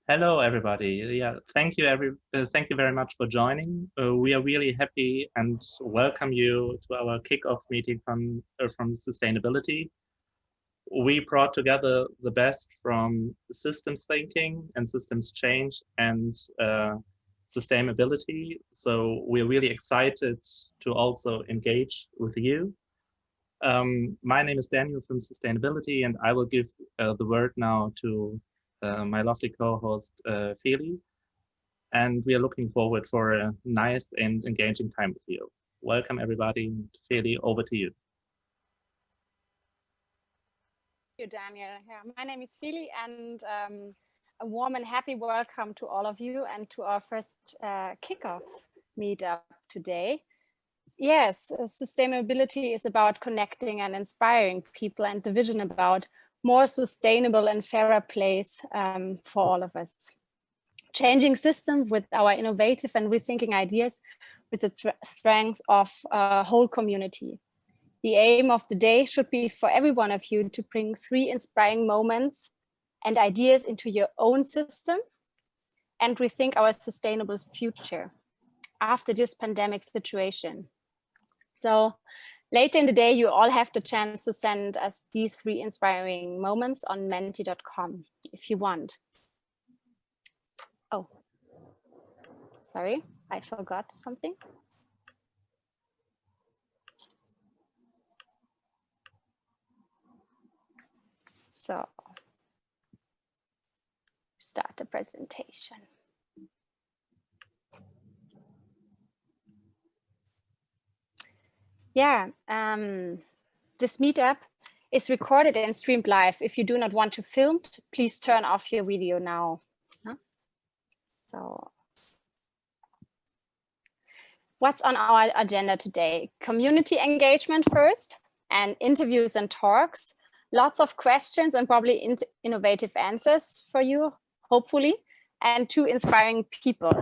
Hello, everybody. Yeah, thank you, thank you very much for joining. We are really happy and welcome you to our kickoff meeting from Systaimability. We brought together the best from systems thinking and systems change and sustainability. So we're really excited to also engage with you. My name is Daniel from Systaimability, and I will give the word now to my lovely co-host, Feli. And we are looking forward for a nice and engaging time with you. Welcome, everybody. Feli, over to you. Thank you, Daniel. Yeah, my name is Feli, and a warm and happy welcome to all of you and to our first kickoff meetup today. Yes, sustainability is about connecting and inspiring people, and the vision about more sustainable and fairer place for all of us. Changing system with our innovative and rethinking ideas with the strength of a whole community. The aim of the day should be for every one of you to bring 3 inspiring moments and ideas into your own system and rethink our sustainable future after this pandemic situation. So later in the day, you all have the chance to send us these 3 inspiring moments on menti.com if you want. Oh, sorry, I forgot something. So start the presentation. Yeah, this meetup is recorded and streamed live. If you do not want to film, please turn off your video now. So what's on our agenda today? Community engagement first, and interviews and talks. Lots of questions and probably innovative answers for you, hopefully, and 2 inspiring people.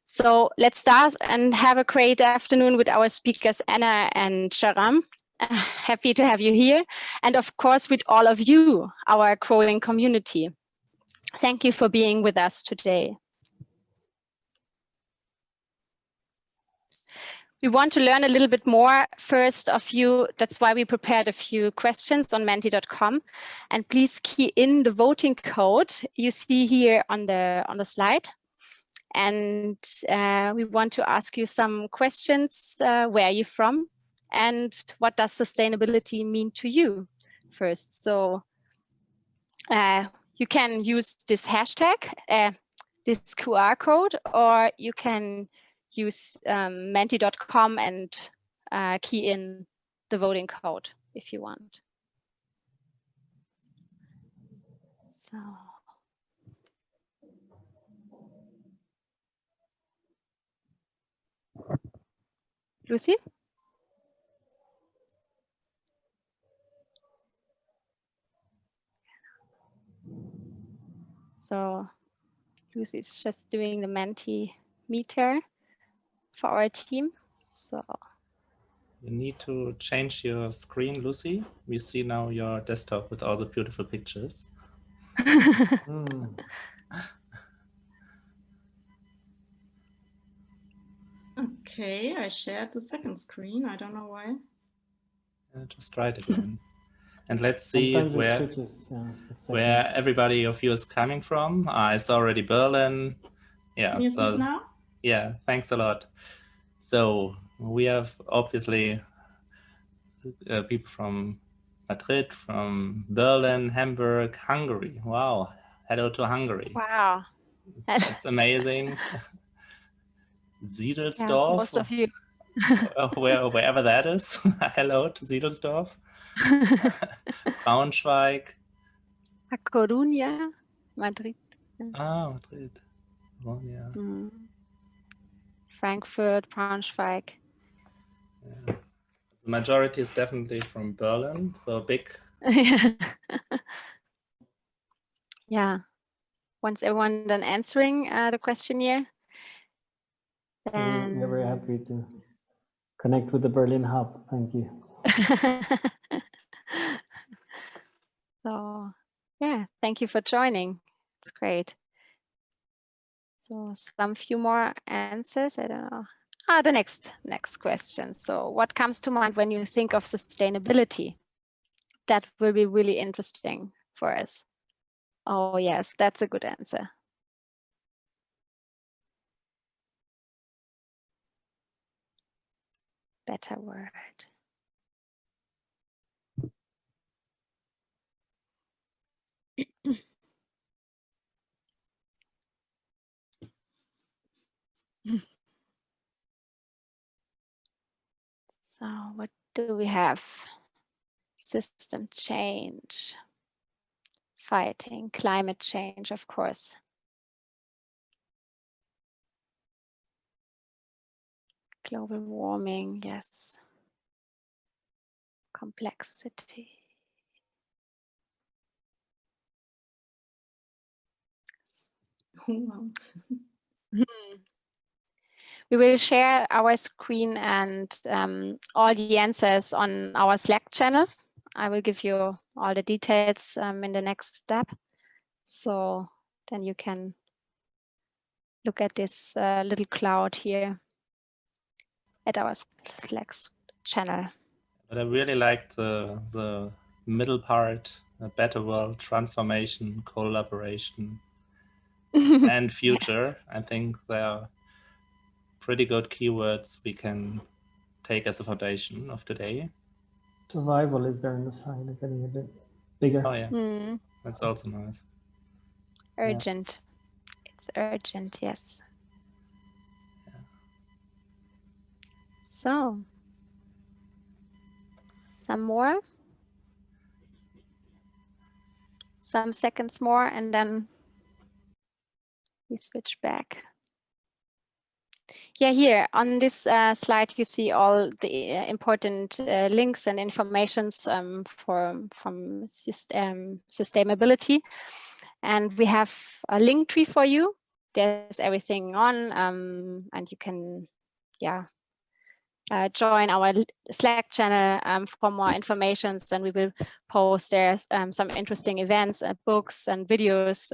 So let's start and have a great afternoon with our speakers, Anna and Sharam. Happy to have you here. And of course, with all of you, our growing community. Thank you for being with us today. We want to learn a little bit more first of you. That's why we prepared a few questions on menti.com. And please key in the voting code you see here on the slide. And we want to ask you some questions. Where are you from? And what does sustainability mean to you first? So you can use this hashtag, this QR code, or you can use menti.com and key in the voting code if you want. So. Lucy? So Lucy is just doing the Menti meter for our team. So You need to change your screen, Lucy. We see now your desktop with all the beautiful pictures. Okay, I shared the second screen. I don't know why. Just try it again. And let's see where everybody of you is coming from. I saw already Berlin. Yeah. Can you see it now? Yeah, thanks a lot. So we have obviously people from Madrid, from Berlin, Hamburg, Hungary. Wow. Hello to Hungary. Wow. That's amazing. Siedelsdorf. Yeah, most of you. Wherever that is. Hello to Siedelsdorf. Braunschweig. A Coruña, Madrid. Ah, Madrid. Oh, yeah. Frankfurt, Braunschweig. Yeah. The majority is definitely from Berlin, so big. Yeah. Once everyone done answering the questionnaire, then we're very happy to connect with the Berlin hub. Thank you. So yeah, thank you for joining. It's great. So some few more answers. I don't know. The next question. So what comes to mind when you think of sustainability? That will be really interesting for us. Oh yes, that's a good answer. Better word. So what do we have? System change, fighting climate change, of course. Global warming, yes. Complexity. Wow. We will share our screen and all the answers on our Slack channel. I will give you all the details in the next step. So then you can look at this little cloud here at our Slack channel. But I really like the middle part, a better world, transformation, collaboration, and future. I think they are pretty good keywords we can take as a foundation of today. Survival is there on the side, getting a bit bigger. Oh yeah, that's also nice. Urgent. Yeah. It's urgent, yes. Yeah. So, some more. Some seconds more and then we switch back. Yeah, here on this slide, you see all the important links and informations from Systaimability. And we have a link tree for you. There's everything on and you can, join our Slack channel for more information. And we will post there some interesting events, books and videos.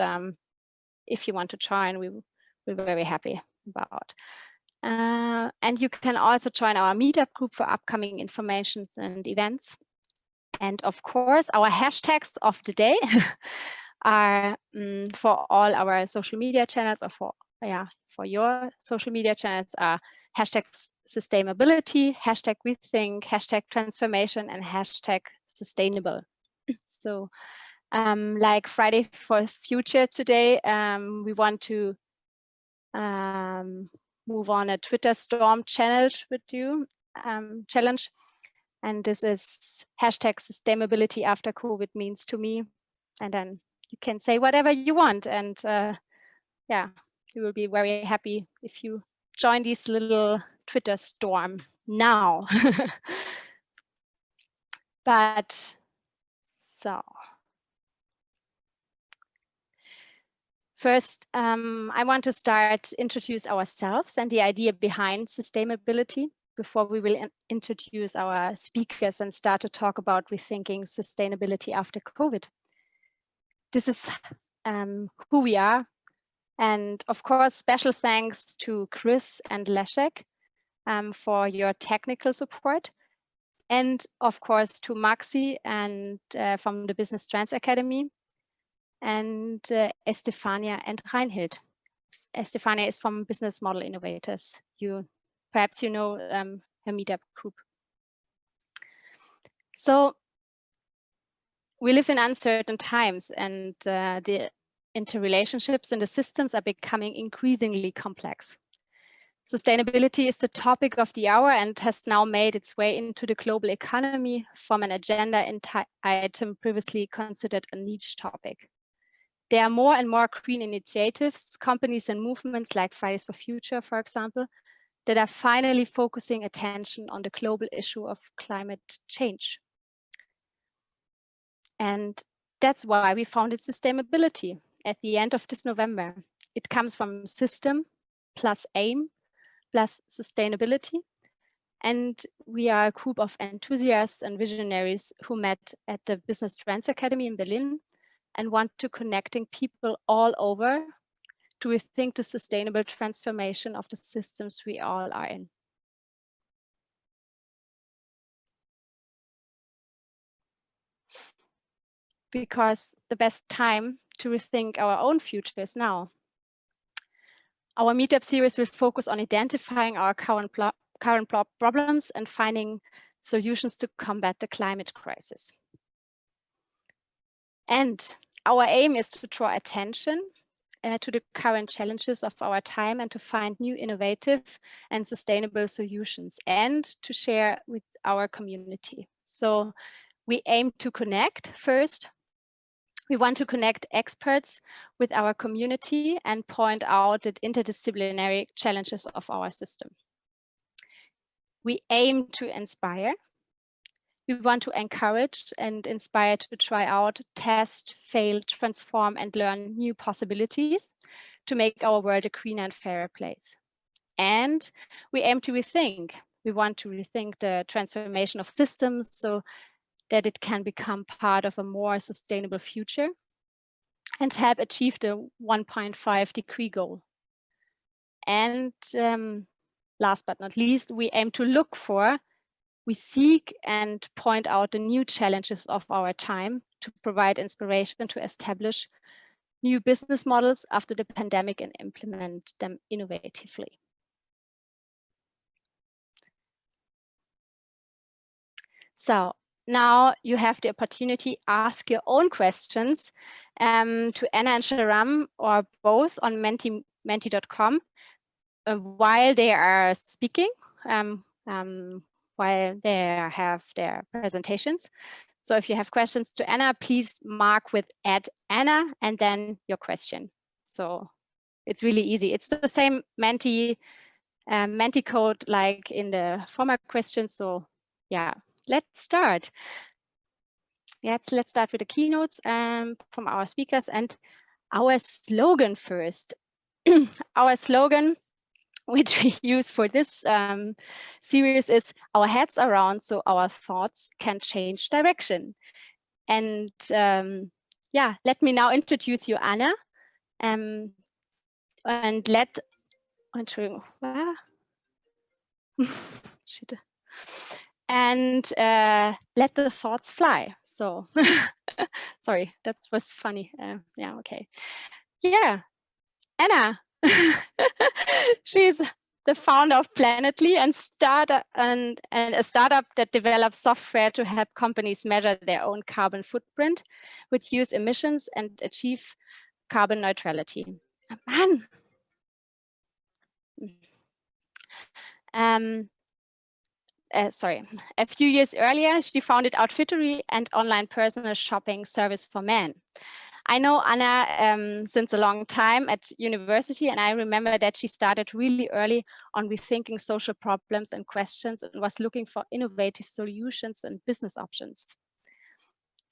If you want to join, we're very happy about. And you can also join our meetup group for upcoming information and events. And of course, our hashtags of the day are for all our social media channels, or for your social media channels are hashtag Systaimability, hashtag rethink, hashtag transformation, and hashtag sustainable. So like Friday for Future today, we want to move on a Twitter storm challenge with you, and this is hashtag Systaimability after COVID means to me. And then you can say whatever you want, and we will be very happy if you join this little Twitter storm now. But so first, I want to introduce ourselves and the idea behind sustainability before we will introduce our speakers and start to talk about rethinking sustainability after COVID. This is who we are. And of course, special thanks to Chris and Leszek for your technical support. And of course, to Maxi and from the Business Trends Academy, and Estefania and Reinhild. Estefania is from Business Model Innovators. Perhaps you know her meetup group. So we live in uncertain times, and the interrelationships in the systems are becoming increasingly complex. Sustainability is the topic of the hour and has now made its way into the global economy from an agenda item previously considered a niche topic. There are more and more green initiatives, companies and movements like Fridays for Future, for example, that are finally focusing attention on the global issue of climate change. And that's why we founded Systaimability at the end of this November. It comes from system plus aim plus sustainability. And we are a group of enthusiasts and visionaries who met at the Business Trends Academy in Berlin and want to connecting people all over to rethink the sustainable transformation of the systems we all are in. Because the best time to rethink our own future is now. Our meetup series will focus on identifying our current problems and finding solutions to combat the climate crisis. And our aim is to draw attention to the current challenges of our time and to find new innovative and sustainable solutions and to share with our community. So we aim to connect first. We want to connect experts with our community and point out the interdisciplinary challenges of our system. We aim to inspire. We want to encourage and inspire to try out, test, fail, transform, and learn new possibilities to make our world a greener and fairer place. And we aim to rethink. We want to rethink the transformation of systems so that it can become part of a more sustainable future and help achieve the 1.5-degree goal. And last but not least, we aim to look for, we seek and point out the new challenges of our time to provide inspiration to establish new business models after the pandemic and implement them innovatively. So now you have the opportunity to ask your own questions to Anna and Sharam or both on menti.com while they are speaking, while they have their presentations. So if you have questions to Anna, please mark with @Anna and then your question. So it's really easy. It's the same Menti code like in the former question. So yeah, let's start. Let's start with the keynotes from our speakers and our slogan first. Our slogan, which we use for this series, is "Our heads are round, so our thoughts can change direction." And yeah, let me now introduce you, Anna, and let and let the thoughts fly. So sorry, that was funny. Yeah, okay. Yeah, Anna. She's the founder of Planetly and a startup that develops software to help companies measure their own carbon footprint, reduce emissions, and achieve carbon neutrality. Man. Sorry. A few years earlier, she founded Outfittery, an online personal shopping service for men. I know Anna since a long time at university, and I remember that she started really early on rethinking social problems and questions and was looking for innovative solutions and business options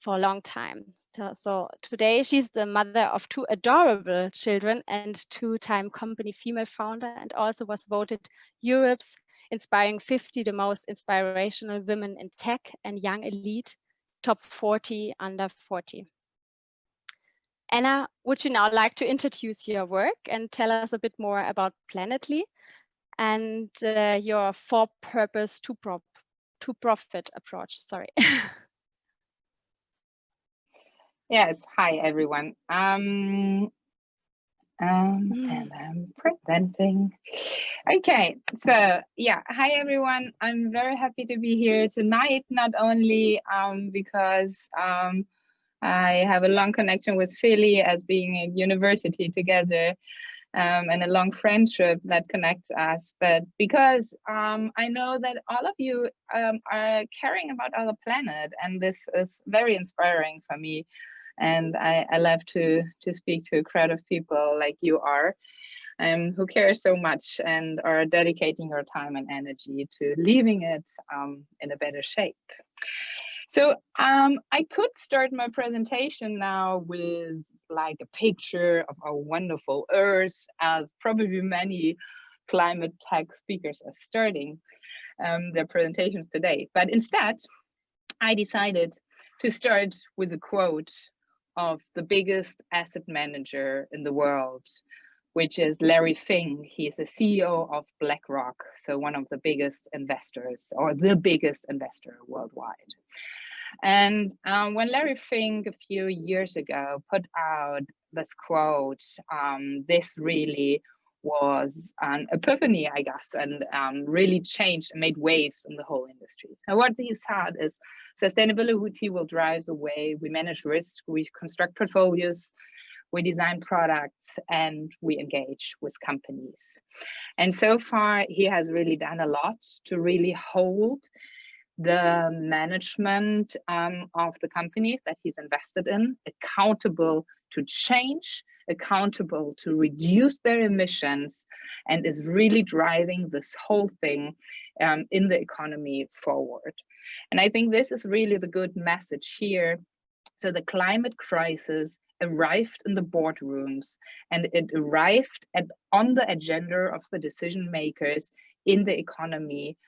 for a long time. So today she's the mother of 2 adorable children and 2-time company female founder, and also was voted Europe's Inspiring 50, the most inspirational women in tech and young elite, top 40 under 40. Anna, would you now like to introduce your work and tell us a bit more about Planetly and your for-purpose to profit approach? Sorry. Yes, hi everyone. And I'm presenting. Okay, so yeah, hi everyone. I'm very happy to be here tonight, not only because I have a long connection with Philly as being at university together and a long friendship that connects us, but because I know that all of you are caring about our planet, and this is very inspiring for me. And I love to speak to a crowd of people like you are, who care so much and are dedicating your time and energy to leaving it in a better shape. So I could start my presentation now with like a picture of our wonderful Earth, as probably many climate tech speakers are starting their presentations today. But instead, I decided to start with a quote of the biggest asset manager in the world, which is Larry Fink. He's the CEO of BlackRock, so one of the biggest investors, or the biggest investor worldwide. And when Larry Fink a few years ago put out this quote, this really was an epiphany, I guess, and really changed and made waves in the whole industry. So what he said is, sustainability will drive the way we manage risk, we construct portfolios, we design products, and we engage with companies. And so far, he has really done a lot to really hold the management of the companies that he's invested in accountable to change, accountable to reduce their emissions, and is really driving this whole thing in the economy forward. And I think this is really the good message here. So the climate crisis arrived in the boardrooms, and it arrived on the agenda of the decision makers in the economy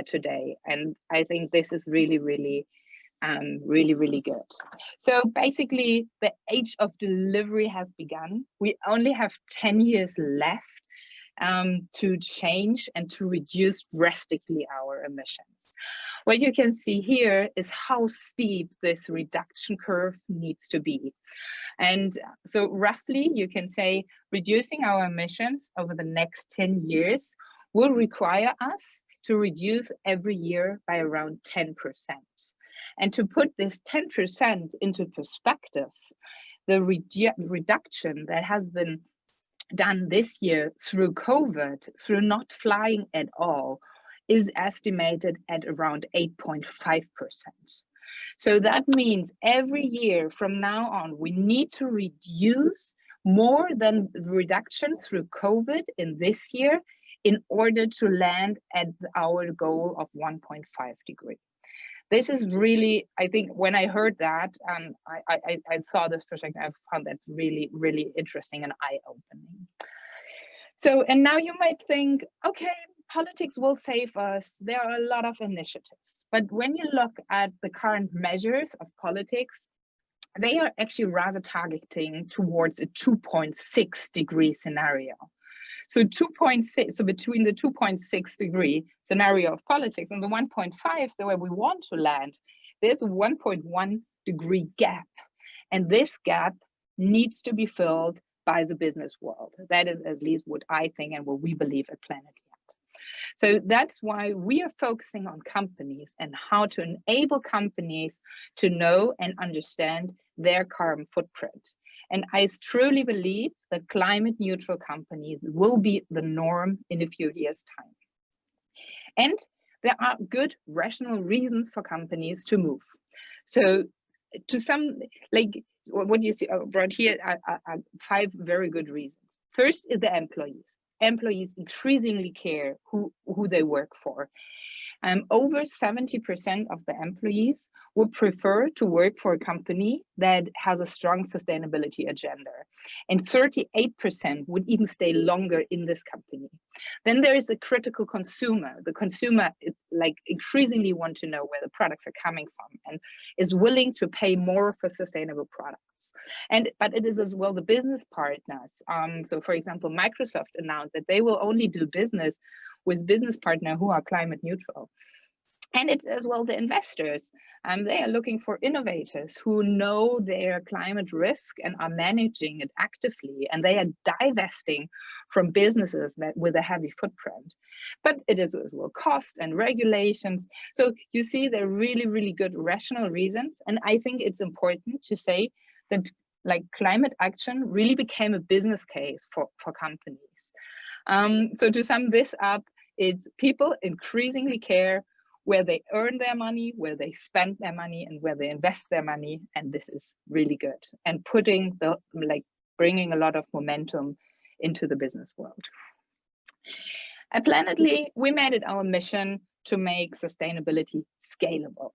today. And I think this is really, really good. So basically, the age of delivery has begun. We only have 10 years left to change and to reduce drastically our emissions. What you can see here is how steep this reduction curve needs to be. And so roughly, you can say reducing our emissions over the next 10 years will require us to reduce every year by around 10%. And to put this 10% into perspective, the reduction that has been done this year through COVID, through not flying at all, is estimated at around 8.5%. So that means every year from now on, we need to reduce more than the reduction through COVID in this year in order to land at our goal of 1.5 degrees. This is really, I think when I heard that, I saw this perspective, I found that really, really interesting and eye-opening. So, and now you might think, okay, politics will save us. There are a lot of initiatives. But when you look at the current measures of politics, they are actually rather targeting towards a 2.6 degree scenario. So 2.6, so between the 2.6 degree scenario of politics and the 1.5, so where we want to land, there's a 1.1 degree gap. And this gap needs to be filled by the business world. That is at least what I think and what we believe at Planet Yet. So that's why we are focusing on companies and how to enable companies to know and understand their carbon footprint. And I truly believe that climate neutral companies will be the norm in a few years' time. And there are good rational reasons for companies to move. So to some, like what you see brought here are 5 very good reasons. First is the employees. Employees increasingly care who they work for. Over 70% of the employees would prefer to work for a company that has a strong sustainability agenda. And 38% would even stay longer in this company. Then there is the critical consumer. The consumer is like increasingly want to know where the products are coming from and is willing to pay more for sustainable products. But it is as well the business partners. So for example, Microsoft announced that they will only do business with business partners who are climate neutral. And it's as well the investors. They are looking for innovators who know their climate risk and are managing it actively, and they are divesting from businesses that with a heavy footprint. But it is as well cost and regulations. So you see, there are really, really good rational reasons. And I think it's important to say that like climate action really became a business case for companies. So to sum this up, it's people increasingly care where they earn their money, where they spend their money, and where they invest their money. And this is really good. And putting the, like, bringing a lot of momentum into the business world. At Planetly, we made it our mission to make sustainability scalable.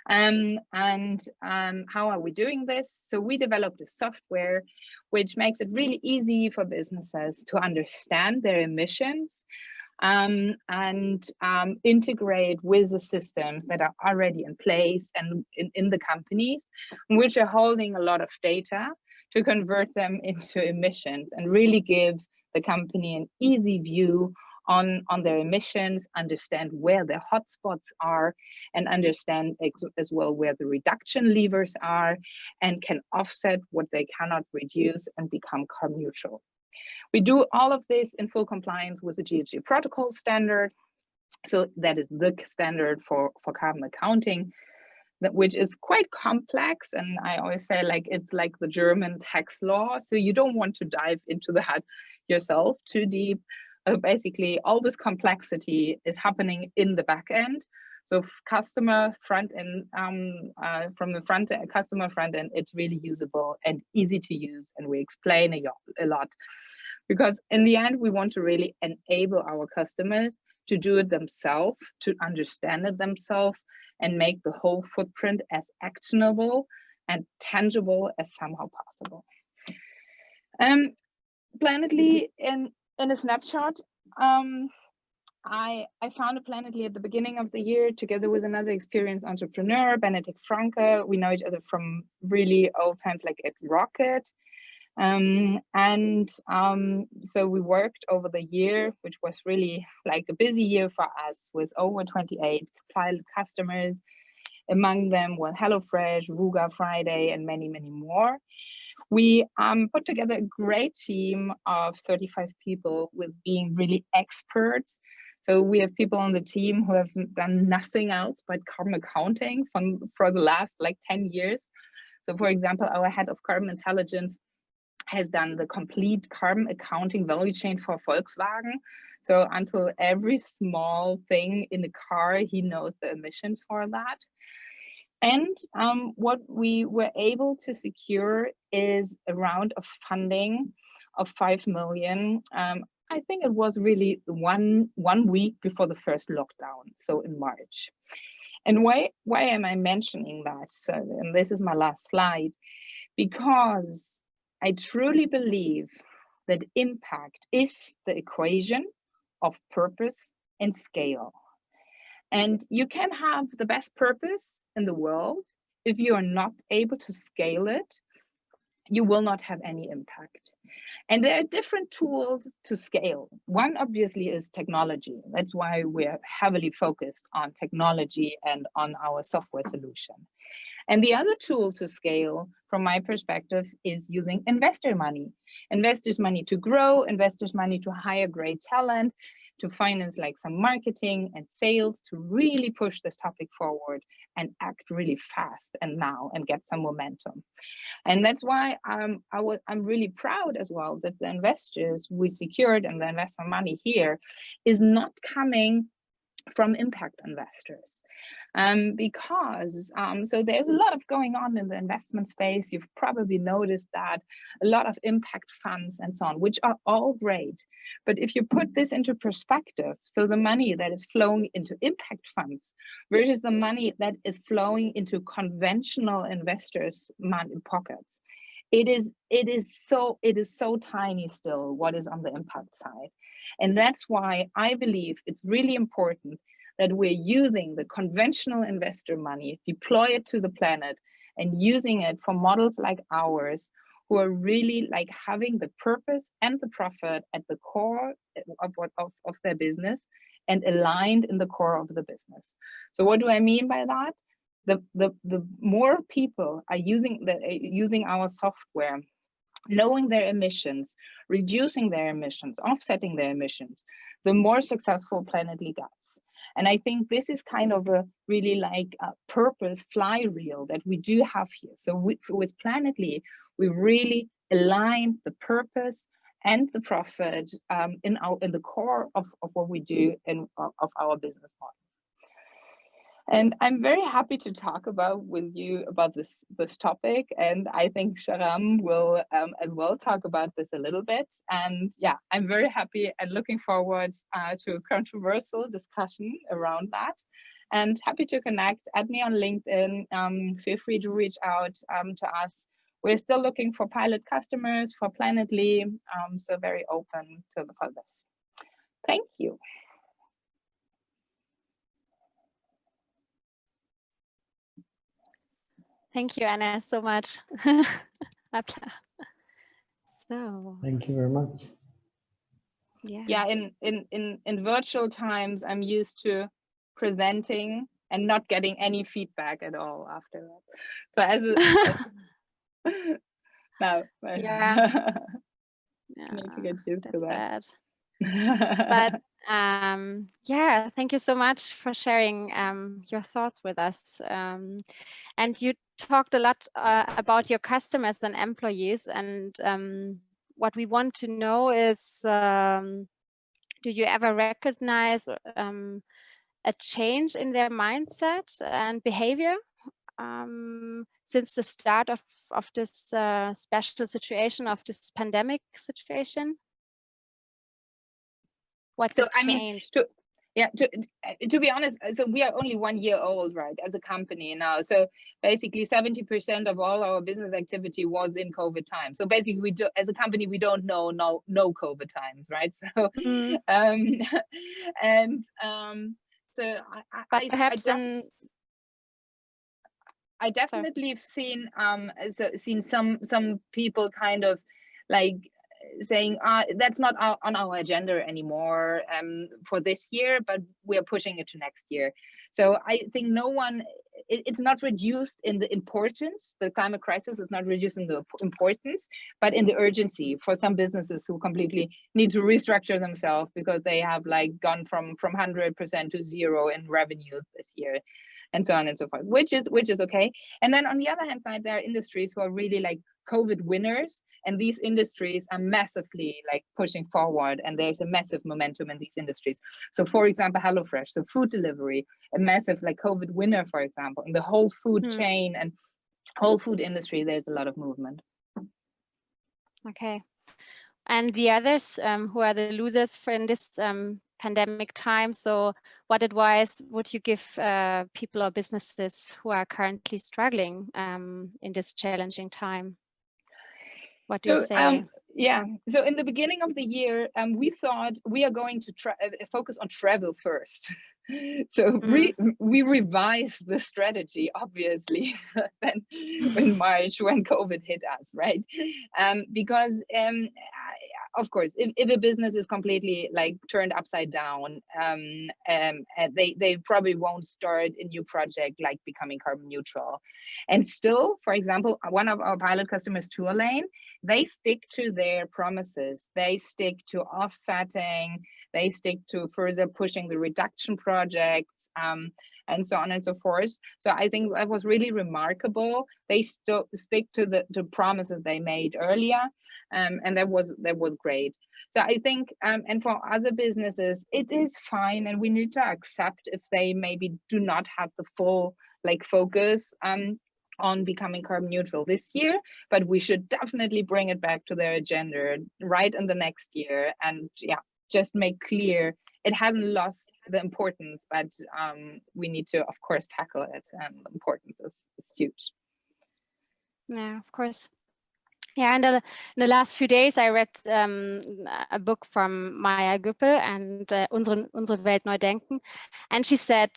How are we doing this? So we developed a software which makes it really easy for businesses to understand their emissions, and integrate with the systems that are already in place and in the companies, which are holding a lot of data, to convert them into emissions and really give the company an easy view on their emissions, understand where their hotspots are, and understand as well where the reduction levers are, and can offset what they cannot reduce and become carbon neutral. We do all of this in full compliance with the GHG protocol standard. So that is the standard for carbon accounting, which is quite complex. And I always say, like, it's like the German tax law. So you don't want to dive into that yourself too deep. Basically, all this complexity is happening in the back end. So customer front end, from the front end, customer front end, it's really usable and easy to use. And we explain a lot, because in the end, we want to really enable our customers to do it themselves, to understand it themselves, and make the whole footprint as actionable and tangible as somehow possible. Planetly, in a snapshot, I founded Planetly at the beginning of the year together with another experienced entrepreneur, Benedict Franke. We know each other from really old times, like at Rocket. So we worked over the year, which was really like a busy year for us, with over 28 pilot customers. Among them were HelloFresh, Vuga Friday, and many, many more. We put together a great team of 35 people with being really experts. So we have people on the team who have done nothing else but carbon accounting for the last like 10 years. So for example, our head of carbon intelligence has done the complete carbon accounting value chain for Volkswagen. So until every small thing in the car, he knows the emissions for that. And what we were able to secure is a round of funding of 5 million. I think it was really one week before the first lockdown, so in March. And why am I mentioning that? So, and this is my last slide, because I truly believe that impact is the equation of purpose and scale. And you can have the best purpose in the world. If you are not able to scale it, you will not have any impact. And there are different tools to scale. One obviously is technology. That's why we're heavily focused on technology and on our software solution. And the other tool to scale, from my perspective, is using investor money. Investors' money to grow, investors' money to hire great talent, to finance like some marketing and sales, to really push this topic forward and act really fast and now and get some momentum. And that's why I'm really proud as well that the investors we secured and the investment money here is not coming from impact investors. Because so there's a lot of going on in the investment space. You've probably noticed that a lot of impact funds and so on, which are all great. But if you put this into perspective, so the money that is flowing into impact funds versus the money that is flowing into conventional investors' money pockets, it is so tiny still what is on the impact side. And that's why I believe it's really important that we're using the conventional investor money, deploy it to the planet, and using it for models like ours, who are really like having the purpose and the profit at the core of their business and aligned in the core of the business. So what do I mean by that? The more people are using our software, knowing their emissions, reducing their emissions, offsetting their emissions, the more successful Planetly gets. And I think this is kind of a really like a purpose flywheel that we do have here. So with Planetly, we really align the purpose and the profit in the core of what we do and of our business model. And I'm very happy to talk with you about this topic. And I think Sharam will as well talk about this a little bit. And yeah, I'm very happy and looking forward to a controversial discussion around that. And happy to connect. Add me on LinkedIn. Feel free to reach out to us. We're still looking for pilot customers for Planetly. So very open for this. Thank you. Thank you, Anna, so much. So Thank you very much. Yeah, in virtual times, I'm used to presenting and not getting any feedback at all after that. So no, yeah, need to get used that's to that. bad. But yeah, thank you so much for sharing your thoughts with us. And you talked a lot about your customers and employees, and what we want to know is, do you ever recognize a change in their mindset and behavior since the start of this special situation, of this pandemic situation? What So did I mean, change? to be honest, so we are only 1 year old, right, as a company now. So basically 70% of all our business activity was in COVID time. So basically we do, as a company, we don't know no COVID times, right? So so But perhaps I definitely have seen some people kind of like saying that's not on our agenda anymore for this year, but we're pushing it to next year. So I think it's not reduced in the importance. The climate crisis is not reducing the importance, but in the urgency for some businesses who completely need to restructure themselves because they have like gone from 100% to 0 in revenues this year, and so on and so forth, which is okay. And then on the other hand side, there are industries who are really like COVID winners, and these industries are massively like pushing forward, and there's a massive momentum in these industries. So for example, HelloFresh, so food delivery, a massive like COVID winner, for example, in the whole food chain and whole food industry, there's a lot of movement. Okay. And the others who are the losers in this pandemic time, so what advice would you give people or businesses who are currently struggling in this challenging time? What do you say? Yeah, so in the beginning of the year, we thought we are going to focus on travel first. So we revised the strategy, obviously, then in March when COVID hit us, right? Because of course, if a business is completely like turned upside down, they probably won't start a new project like becoming carbon neutral. And still, for example, one of our pilot customers, Tourlane, they stick to their promises. They stick to offsetting. They stick to further pushing the reduction projects, and so on and so forth. So I think that was really remarkable. They still stick to the promises they made earlier, and that was great. So I think, and for other businesses, it is fine, and we need to accept if they maybe do not have the full like focus on becoming carbon neutral this year, but we should definitely bring it back to their agenda right in the next year, and yeah, just make clear it hasn't lost the importance, but we need to, of course, tackle it, and the importance is huge. Yeah, of course. Yeah, in the last few days, I read a book from Maya Göppel and Unsere Welt neu denken. And she said,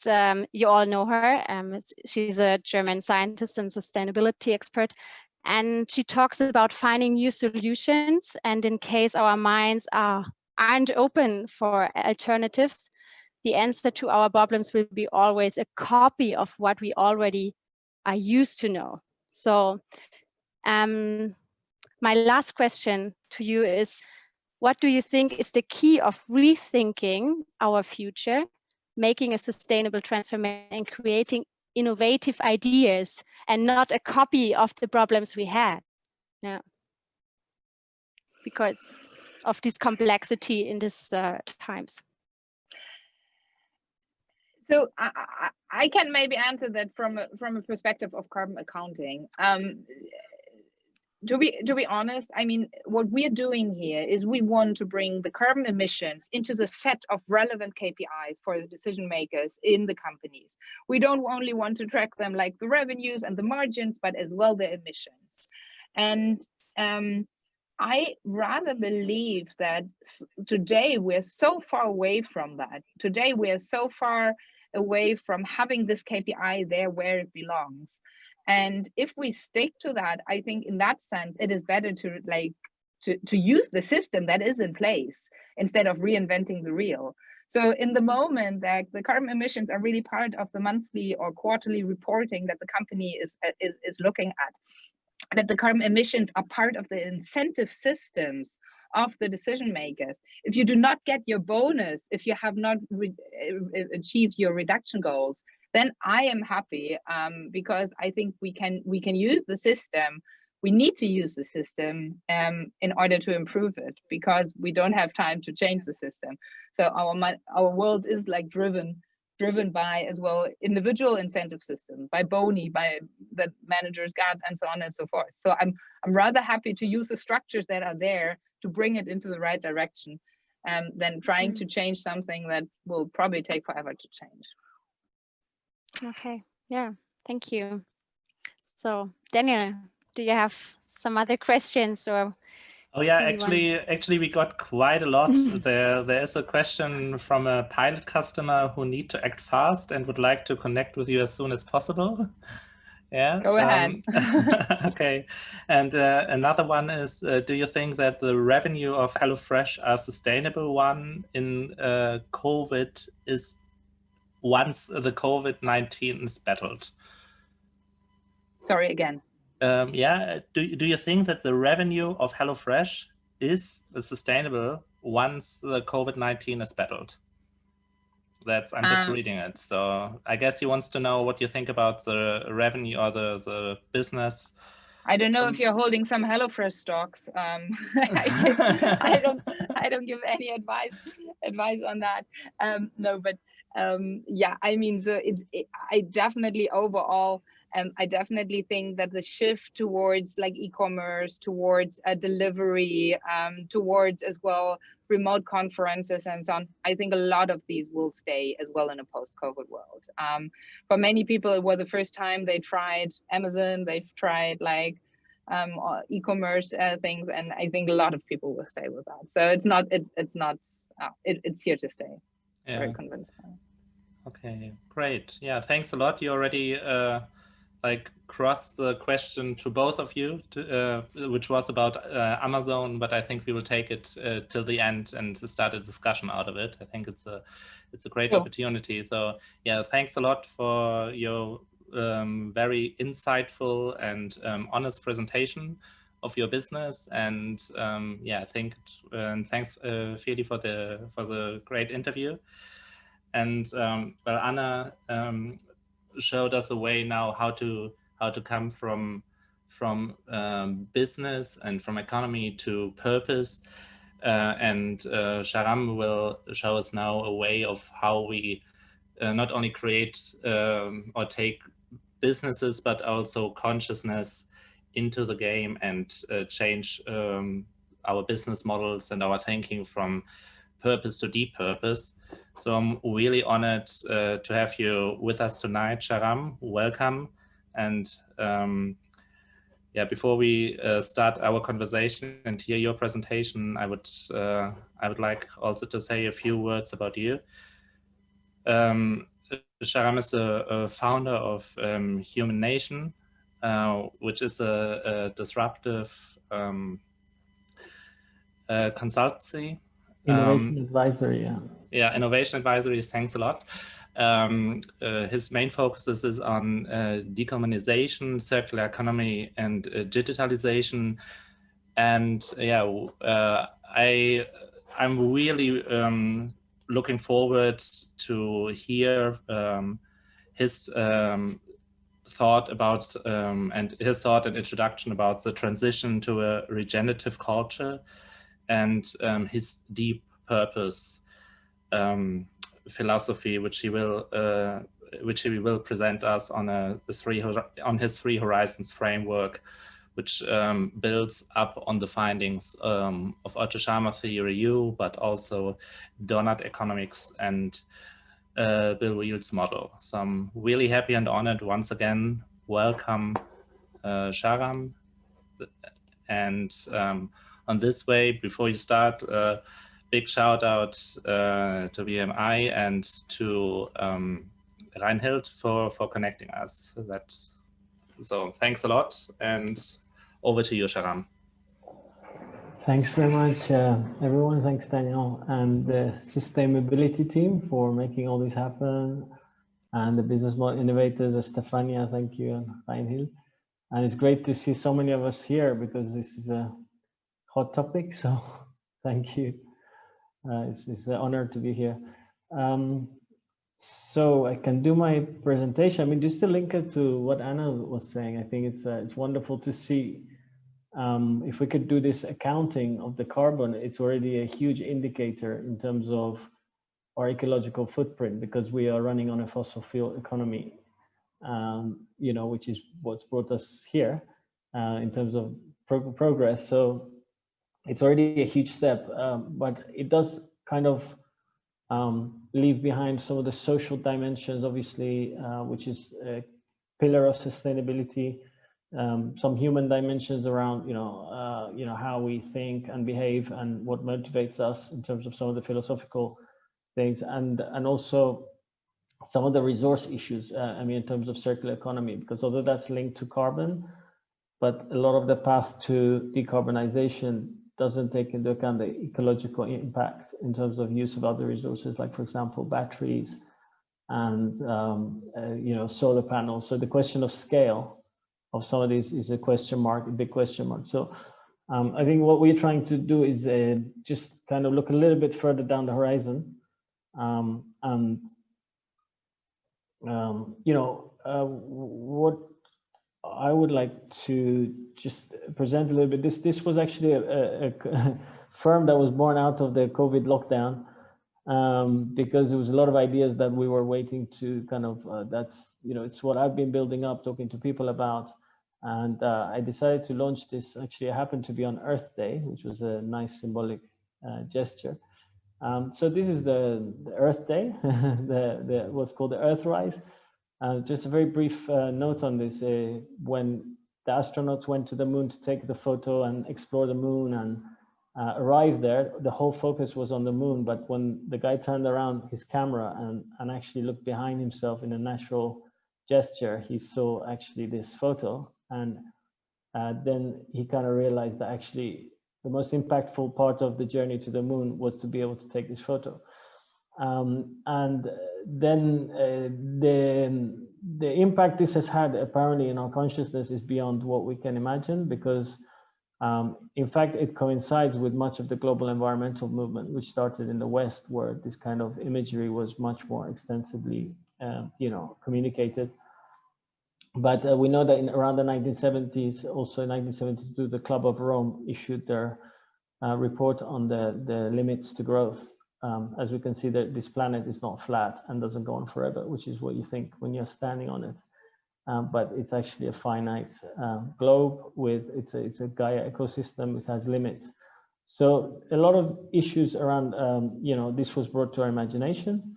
you all know her, she's a German scientist and sustainability expert. And she talks about finding new solutions. And in case our minds aren't open for alternatives, the answer to our problems will be always a copy of what we already are used to know. So, my last question to you is, what do you think is the key of rethinking our future, making a sustainable transformation and creating innovative ideas and not a copy of the problems we had? Yeah. Because of this complexity in these times. So I can maybe answer that from a perspective of carbon accounting. To be honest, I mean, what we're doing here is we want to bring the carbon emissions into the set of relevant KPIs for the decision makers in the companies. We don't only want to track them like the revenues and the margins, but as well the emissions. And I rather believe that today we're so far away from that. Today we're so far away from having this KPI there where it belongs. And if we stick to that, I think in that sense, it is better to use the system that is in place instead of reinventing the wheel. So in the moment that the carbon emissions are really part of the monthly or quarterly reporting that the company is looking at, that the carbon emissions are part of the incentive systems of the decision makers. If you do not get your bonus, if you have not achieved your reduction goals, then I am happy, because I think we can use the system. We need to use the system in order to improve it, because we don't have time to change the system. So our world is like driven by as well individual incentive system, by boni, by that managers got, and so on and so forth. So I'm rather happy to use the structures that are there to bring it into the right direction, than trying to change something that will probably take forever to change. Okay, yeah, thank you. So Daniel, do you have some other questions, or? Oh yeah, actually we got quite a lot. There is a question from a pilot customer who need to act fast and would like to connect with you as soon as possible. Yeah. Go ahead. Okay. And another one is, do you think that the revenue of HelloFresh are sustainable one in COVID is once the COVID-19 is battled? Sorry, again. Yeah, do you think that the revenue of HelloFresh is sustainable once the COVID-19 is battled? I'm just reading it. So I guess he wants to know what you think about the revenue or the business. I don't know if you're holding some HelloFresh stocks. I don't give any advice on that. No, but yeah, I mean, so I definitely overall. I definitely think that the shift towards like e-commerce, towards a delivery, towards as well remote conferences and so on, I think a lot of these will stay as well in a post-COVID world. For many people, it was the first time they tried Amazon, they've tried like e-commerce things, and I think a lot of people will stay with that. So it's here to stay. Yeah. Very convinced. Okay, great. Yeah, thanks a lot. You already like crossed the question to both of you, which was about Amazon, but I think we will take it till the end and start a discussion out of it. I think it's a great opportunity. So yeah, thanks a lot for your very insightful and honest presentation of your business. And yeah, thanks Feli for the great interview. And well, Anna showed us a way now how to come from business and from economy to purpose, and Sharam will show us now a way of how we not only create or take businesses but also consciousness into the game and change our business models and our thinking from purpose to deep purpose. So I'm really honored to have you with us tonight, Sharam. Welcome. And yeah, before we start our conversation and hear your presentation, I would like also to say a few words about you. Sharam is a founder of HumanNation, which is a disruptive consultancy. Innovation advisory, yeah. Yeah, innovation advisory, thanks a lot. His main focus is on decarbonization, circular economy, and digitalization. And yeah, I'm really looking forward to hear his thought about and introduction about the transition to a regenerative culture and his deep purpose philosophy, which he will present us on his three horizons framework, which builds up on the findings of Otto Scharmer theory U, but also donut economics and Bill Wheel's model. So I'm really happy and honored once again. Welcome, Sharam. And on this way, before you start, big shout out to BMI and to Reinhild for connecting us. That So thanks a lot, and over to you, Sharam. Thanks very much, everyone. Thanks, Daniel, and the Systaimability team for making all this happen, and the business model innovators, Stefania, thank you, and Reinhild. And it's great to see so many of us here because this is a hot topic, so thank you. It's an honor to be here. So I can do my presentation. I mean, just to link it to what Anna was saying, I think it's wonderful to see if we could do this accounting of the carbon. It's already a huge indicator in terms of our ecological footprint, because we are running on a fossil fuel economy, you know, which is what's brought us here in terms of progress. So it's already a huge step, but it does kind of leave behind some of the social dimensions, obviously, which is a pillar of sustainability. Some human dimensions around, you know, how we think and behave and what motivates us in terms of some of the philosophical things, and also some of the resource issues. I mean, in terms of circular economy, because although that's linked to carbon, but a lot of the path to decarbonization doesn't take into account the ecological impact in terms of use of other resources, like, for example, batteries and you know, solar panels. So the question of scale of some of these is a question mark, a big question mark. So I think what we're trying to do is just kind of look a little bit further down the horizon, and you know, what I would like to just present a little bit. This was actually a firm that was born out of the COVID lockdown, because there was a lot of ideas that we were waiting to kind of, that's, you know, it's what I've been building up, talking to people about. And I decided to launch this. Actually, it happened to be on Earth Day, which was a nice symbolic gesture. So this is the Earth Day, the what's called the Earthrise. Just a very brief note on this. When the astronauts went to the moon to take the photo and explore the moon and arrived there, the whole focus was on the moon. But when the guy turned around his camera and actually looked behind himself in a natural gesture, he saw actually this photo. And then he kind of realized that actually the most impactful part of the journey to the moon was to be able to take this photo. And then the impact this has had apparently in our consciousness is beyond what we can imagine, because in fact it coincides with much of the global environmental movement, which started in the West, where this kind of imagery was much more extensively you know, communicated. But we know that in around the 1970s, also in 1972, the Club of Rome issued their report on the limits to growth. As we can see, that this planet is not flat and doesn't go on forever, which is what you think when you're standing on it. But it's actually a finite globe with, it's a Gaia ecosystem, which has limits. So a lot of issues around, you know, this was brought to our imagination.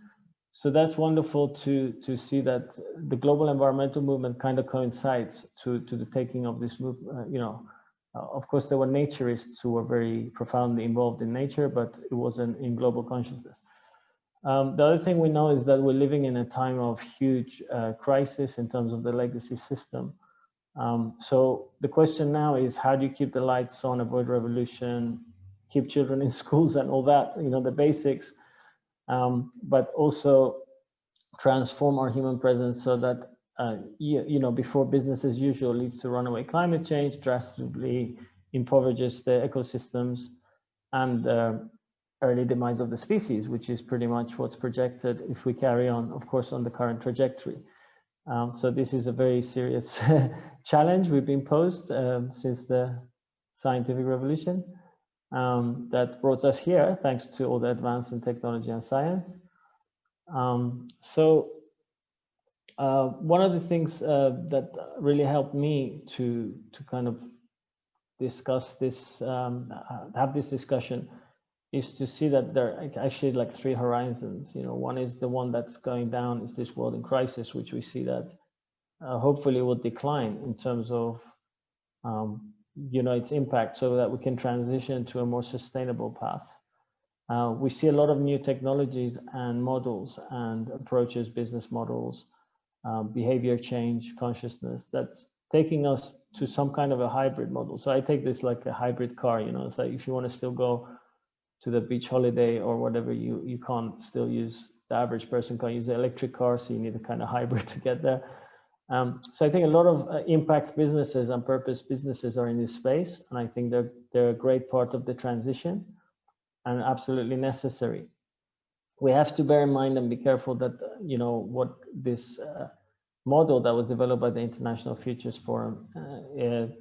So that's wonderful to see that the global environmental movement kind of coincides to the taking of this move. You know, of course, there were naturists who were very profoundly involved in nature, but it wasn't in global consciousness. The other thing we know is that we're living in a time of huge crisis in terms of the legacy system. So the question now is, how do you keep the lights on, avoid revolution, keep children in schools and all that, you know, the basics, but also transform our human presence so that, you know, before business as usual leads to runaway climate change, drastically impoverishes the ecosystems, and early demise of the species, which is pretty much what's projected if we carry on, of course, on the current trajectory. So this is a very serious challenge we've been posed since the scientific revolution that brought us here, thanks to all the advance in technology and science. So one of the things that really helped me to kind of discuss this, have this discussion, is to see that there are actually like three horizons. You know, one is the one that's going down, is this world in crisis, which we see that hopefully will decline in terms of you know, its impact, so that we can transition to a more sustainable path. We see a lot of new technologies and models and approaches, business models, behavior change, consciousness, that's taking us to some kind of a hybrid model. So I take this like a hybrid car, you know, it's like if you want to still go to the beach holiday or whatever, you can't still use, the average person can't use the electric car, so you need a kind of hybrid to get there. So I think a lot of impact businesses and purpose businesses are in this space, and I think they're a great part of the transition and absolutely necessary. We have to bear in mind and be careful that, you know, what this model that was developed by the International Futures Forum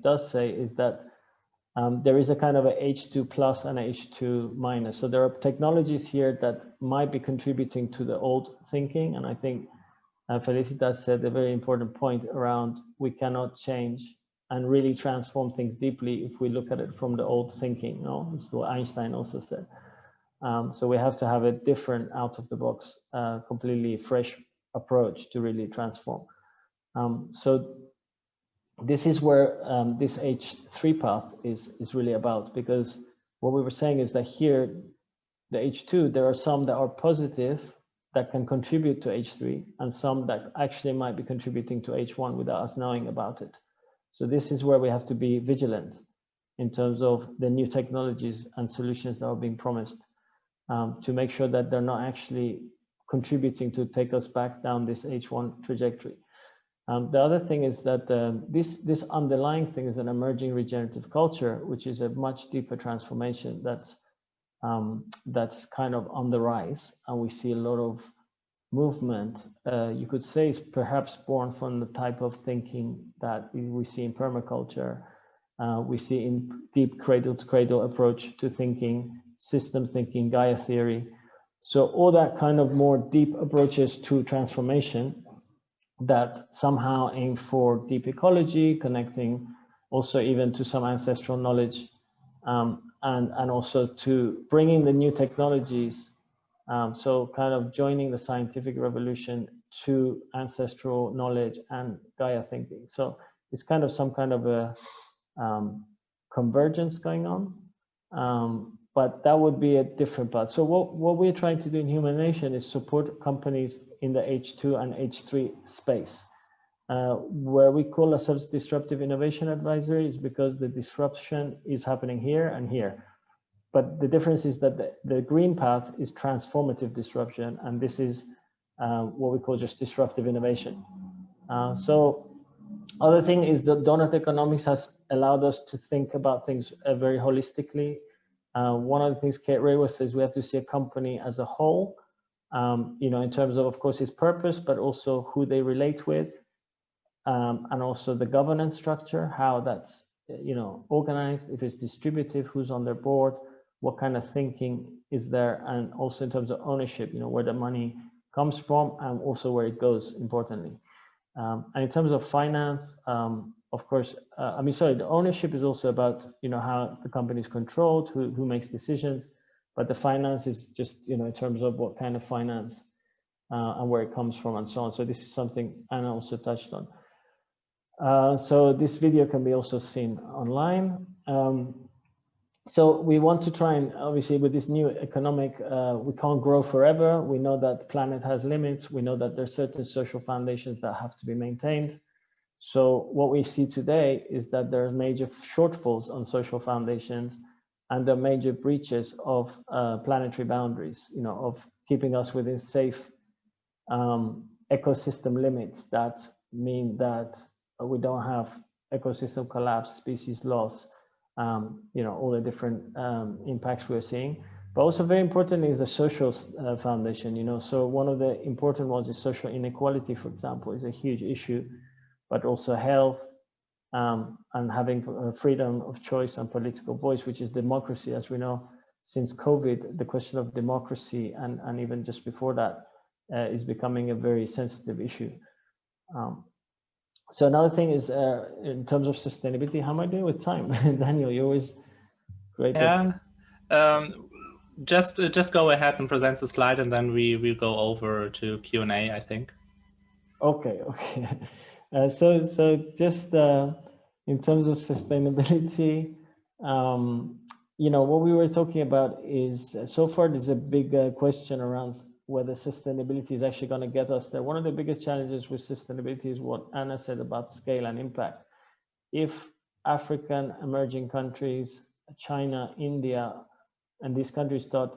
does say is that there is a kind of a H2 plus and a H2 minus. So there are technologies here that might be contributing to the old thinking. And I think Felicitas said a very important point around we cannot change and really transform things deeply if we look at it from the old thinking. No, it's what Einstein also said. So we have to have a different out of the box, completely fresh approach to really transform. So this is where this H3 path is really about, because what we were saying is that here, the H2, there are some that are positive that can contribute to H3 and some that actually might be contributing to H1 without us knowing about it. So this is where we have to be vigilant in terms of the new technologies and solutions that are being promised, to make sure that they're not actually contributing to take us back down this H1 trajectory. The other thing is that this underlying thing is an emerging regenerative culture, which is a much deeper transformation that's kind of on the rise, and we see a lot of movement. You could say it's perhaps born from the type of thinking that we see in permaculture, we see in deep cradle-to-cradle approach to thinking, system thinking, Gaia theory. So all that kind of more deep approaches to transformation that somehow aim for deep ecology, connecting also even to some ancestral knowledge, and also to bringing the new technologies. So kind of joining the scientific revolution to ancestral knowledge and Gaia thinking. So it's kind of some kind of a convergence going on, but that would be a different path. So what we're trying to do in HumanNation is support companies in the H2 and H3 space. Where we call ourselves Disruptive Innovation Advisory is because the disruption is happening here and here. But the difference is that the green path is transformative disruption, and this is what we call just disruptive innovation. So other thing is that donut economics has allowed us to think about things very holistically. One of the things Kate Raworth says, we have to see a company as a whole, you know, in terms of course, its purpose, but also who they relate with, and also the governance structure, how that's, you know, organized, if it's distributive, who's on their board, what kind of thinking is there, and also in terms of ownership, you know, where the money comes from and also where it goes, importantly. And in terms of finance, of course, the ownership is also about, you know, how the company is controlled, who makes decisions, but the finance is just, you know, in terms of what kind of finance and where it comes from and so on. So this is something Anna also touched on. So this video can be also seen online. So we want to try and, obviously with this new economic, we can't grow forever. We know that the planet has limits. We know that there are certain social foundations that have to be maintained. So what we see today is that there are major shortfalls on social foundations, and there are major breaches of planetary boundaries, you know, of keeping us within safe ecosystem limits that mean that we don't have ecosystem collapse, species loss, you know, all the different impacts we're seeing. But also very important is the social foundation, you know. So one of the important ones is social inequality, for example, is a huge issue, but also health and having freedom of choice and political voice, which is democracy. As we know, since COVID, the question of democracy and even just before that is becoming a very sensitive issue. So another thing is in terms of sustainability, how am I doing with time? Daniel, you're always great. Yeah, just go ahead and present the slide, and then we will go over to Q&A, I think. Okay. So just in terms of sustainability, you know, what we were talking about is so far there's a big question around whether sustainability is actually going to get us there. One of the biggest challenges with sustainability is what Anna said about scale and impact. if African emerging countries, China, India, and these countries start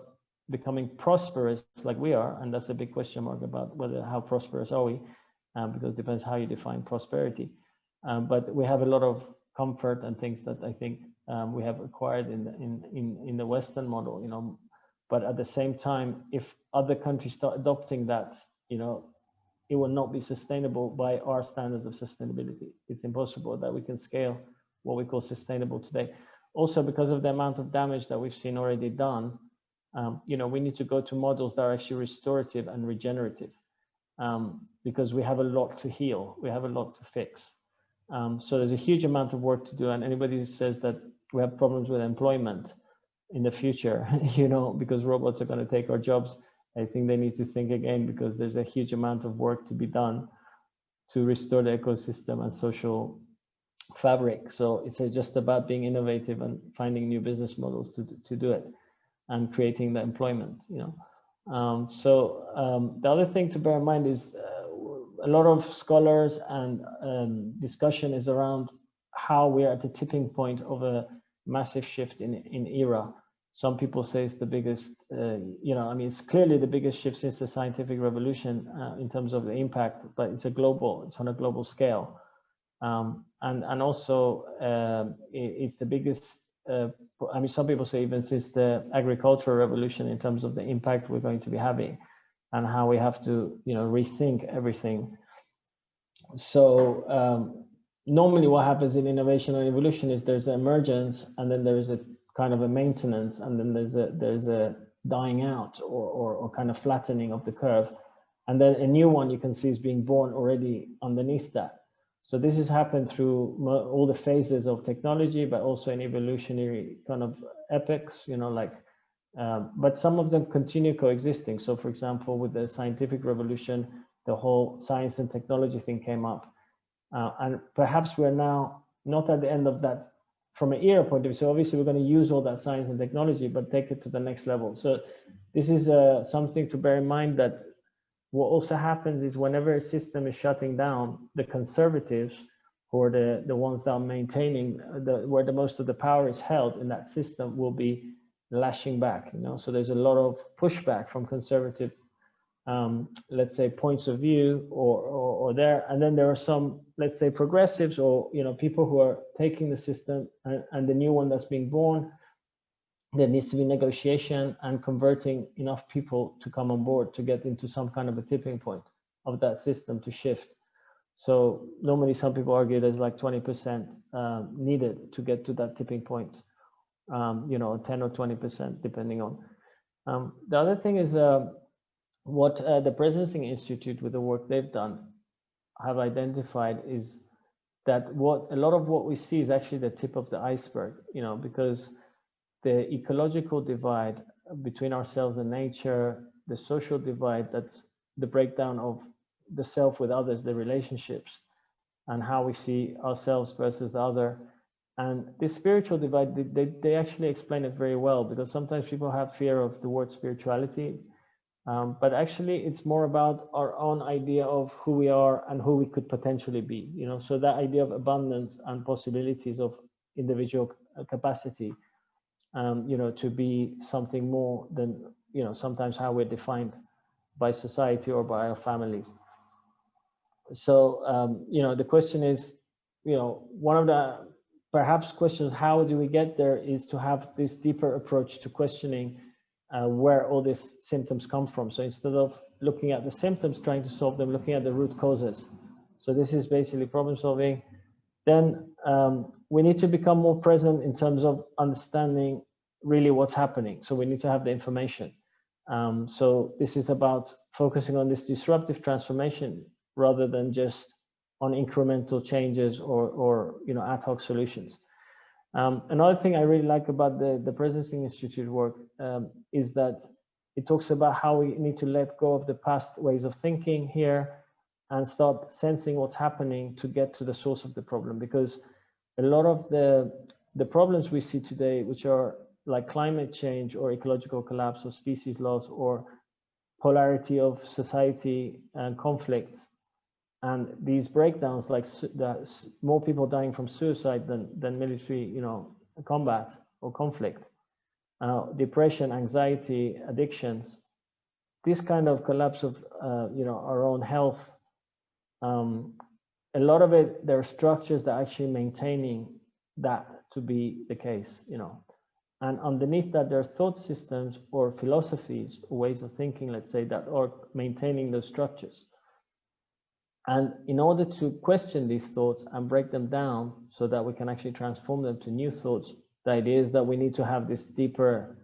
becoming prosperous like we are, and that's a big question mark about how prosperous are we, because it depends how you define prosperity. But we have a lot of comfort and things that I think we have acquired in the Western model, you know. But at the same time, if other countries start adopting that, you know, it will not be sustainable by our standards of sustainability. It's impossible that we can scale what we call sustainable today. Also, because of the amount of damage that we've seen already done, you know, we need to go to models that are actually restorative and regenerative, because we have a lot to heal, we have a lot to fix. So there's a huge amount of work to do, and anybody who says that we have problems with employment in the future, you know, because robots are going to take our jobs, I think they need to think again, because there's a huge amount of work to be done to restore the ecosystem and social fabric. So it's just about being innovative and finding new business models to do it and creating the employment, you know. The other thing to bear in mind is a lot of scholars and discussion is around how we are at the tipping point of a massive shift in era. Some people say it's the biggest, you know, I mean, it's clearly the biggest shift since the scientific revolution in terms of the impact, but it's on a global scale. And also it's the biggest, I mean, some people say even since the agricultural revolution in terms of the impact we're going to be having and how we have to, you know, rethink everything. So normally what happens in innovation and evolution is there's an emergence, and then there is a kind of a maintenance, and then there's a dying out or kind of flattening of the curve. And then a new one you can see is being born already underneath that. So this has happened through all the phases of technology, but also in evolutionary kind of epochs, you know, like, but some of them continue coexisting. So for example, with the scientific revolution, the whole science and technology thing came up. And perhaps we're now not at the end of that from an era point of view. So obviously we're going to use all that science and technology, but take it to the next level. So this is something to bear in mind, that what also happens is whenever a system is shutting down, the conservatives, who are the ones that are maintaining where the most of the power is held in that system, will be lashing back, you know. So there's a lot of pushback from conservative, let's say, points of view or there. And then there are some, let's say, progressives, or, you know, people who are taking the system and the new one that's being born. There needs to be negotiation and converting enough people to come on board to get into some kind of a tipping point of that system to shift. So normally some people argue there's like 20% needed to get to that tipping point, you know, 10 or 20% depending on. The other thing is what the Presencing Institute, with the work they've done, have identified is that a lot of what we see is actually the tip of the iceberg, you know, because the ecological divide between ourselves and nature, the social divide, that's the breakdown of the self with others, the relationships, and how we see ourselves versus the other. And this spiritual divide, they actually explain it very well, because sometimes people have fear of the word spirituality, but actually it's more about our own idea of who we are and who we could potentially be, you know. So that idea of abundance and possibilities of individual capacity, you know, to be something more than, you know, sometimes how we're defined by society or by our families. So, you know, the question is, you know, one of the perhaps questions, how do we get there, is to have this deeper approach to questioning where all these symptoms come from. So instead of looking at the symptoms, trying to solve them, looking at the root causes. So this is basically problem solving. Then we need to become more present in terms of understanding really what's happening. So we need to have the information. So this is about focusing on this disruptive transformation rather than just on incremental changes or you know, ad hoc solutions. Another thing I really like about the Presencing Institute work is that it talks about how we need to let go of the past ways of thinking here and start sensing what's happening to get to the source of the problem. Because a lot of the problems we see today, which are like climate change or ecological collapse or species loss or polarity of society and conflicts, And these breakdowns, like more people dying from suicide than military, combat or conflict, depression, anxiety, addictions, this kind of collapse of, our own health. A lot of it, there are structures that are actually maintaining that to be the case, and underneath that, there are thought systems or philosophies, or ways of thinking, let's say, that are maintaining those structures. And in order to question these thoughts and break them down so that we can actually transform them to new thoughts, the idea is that we need to have this deeper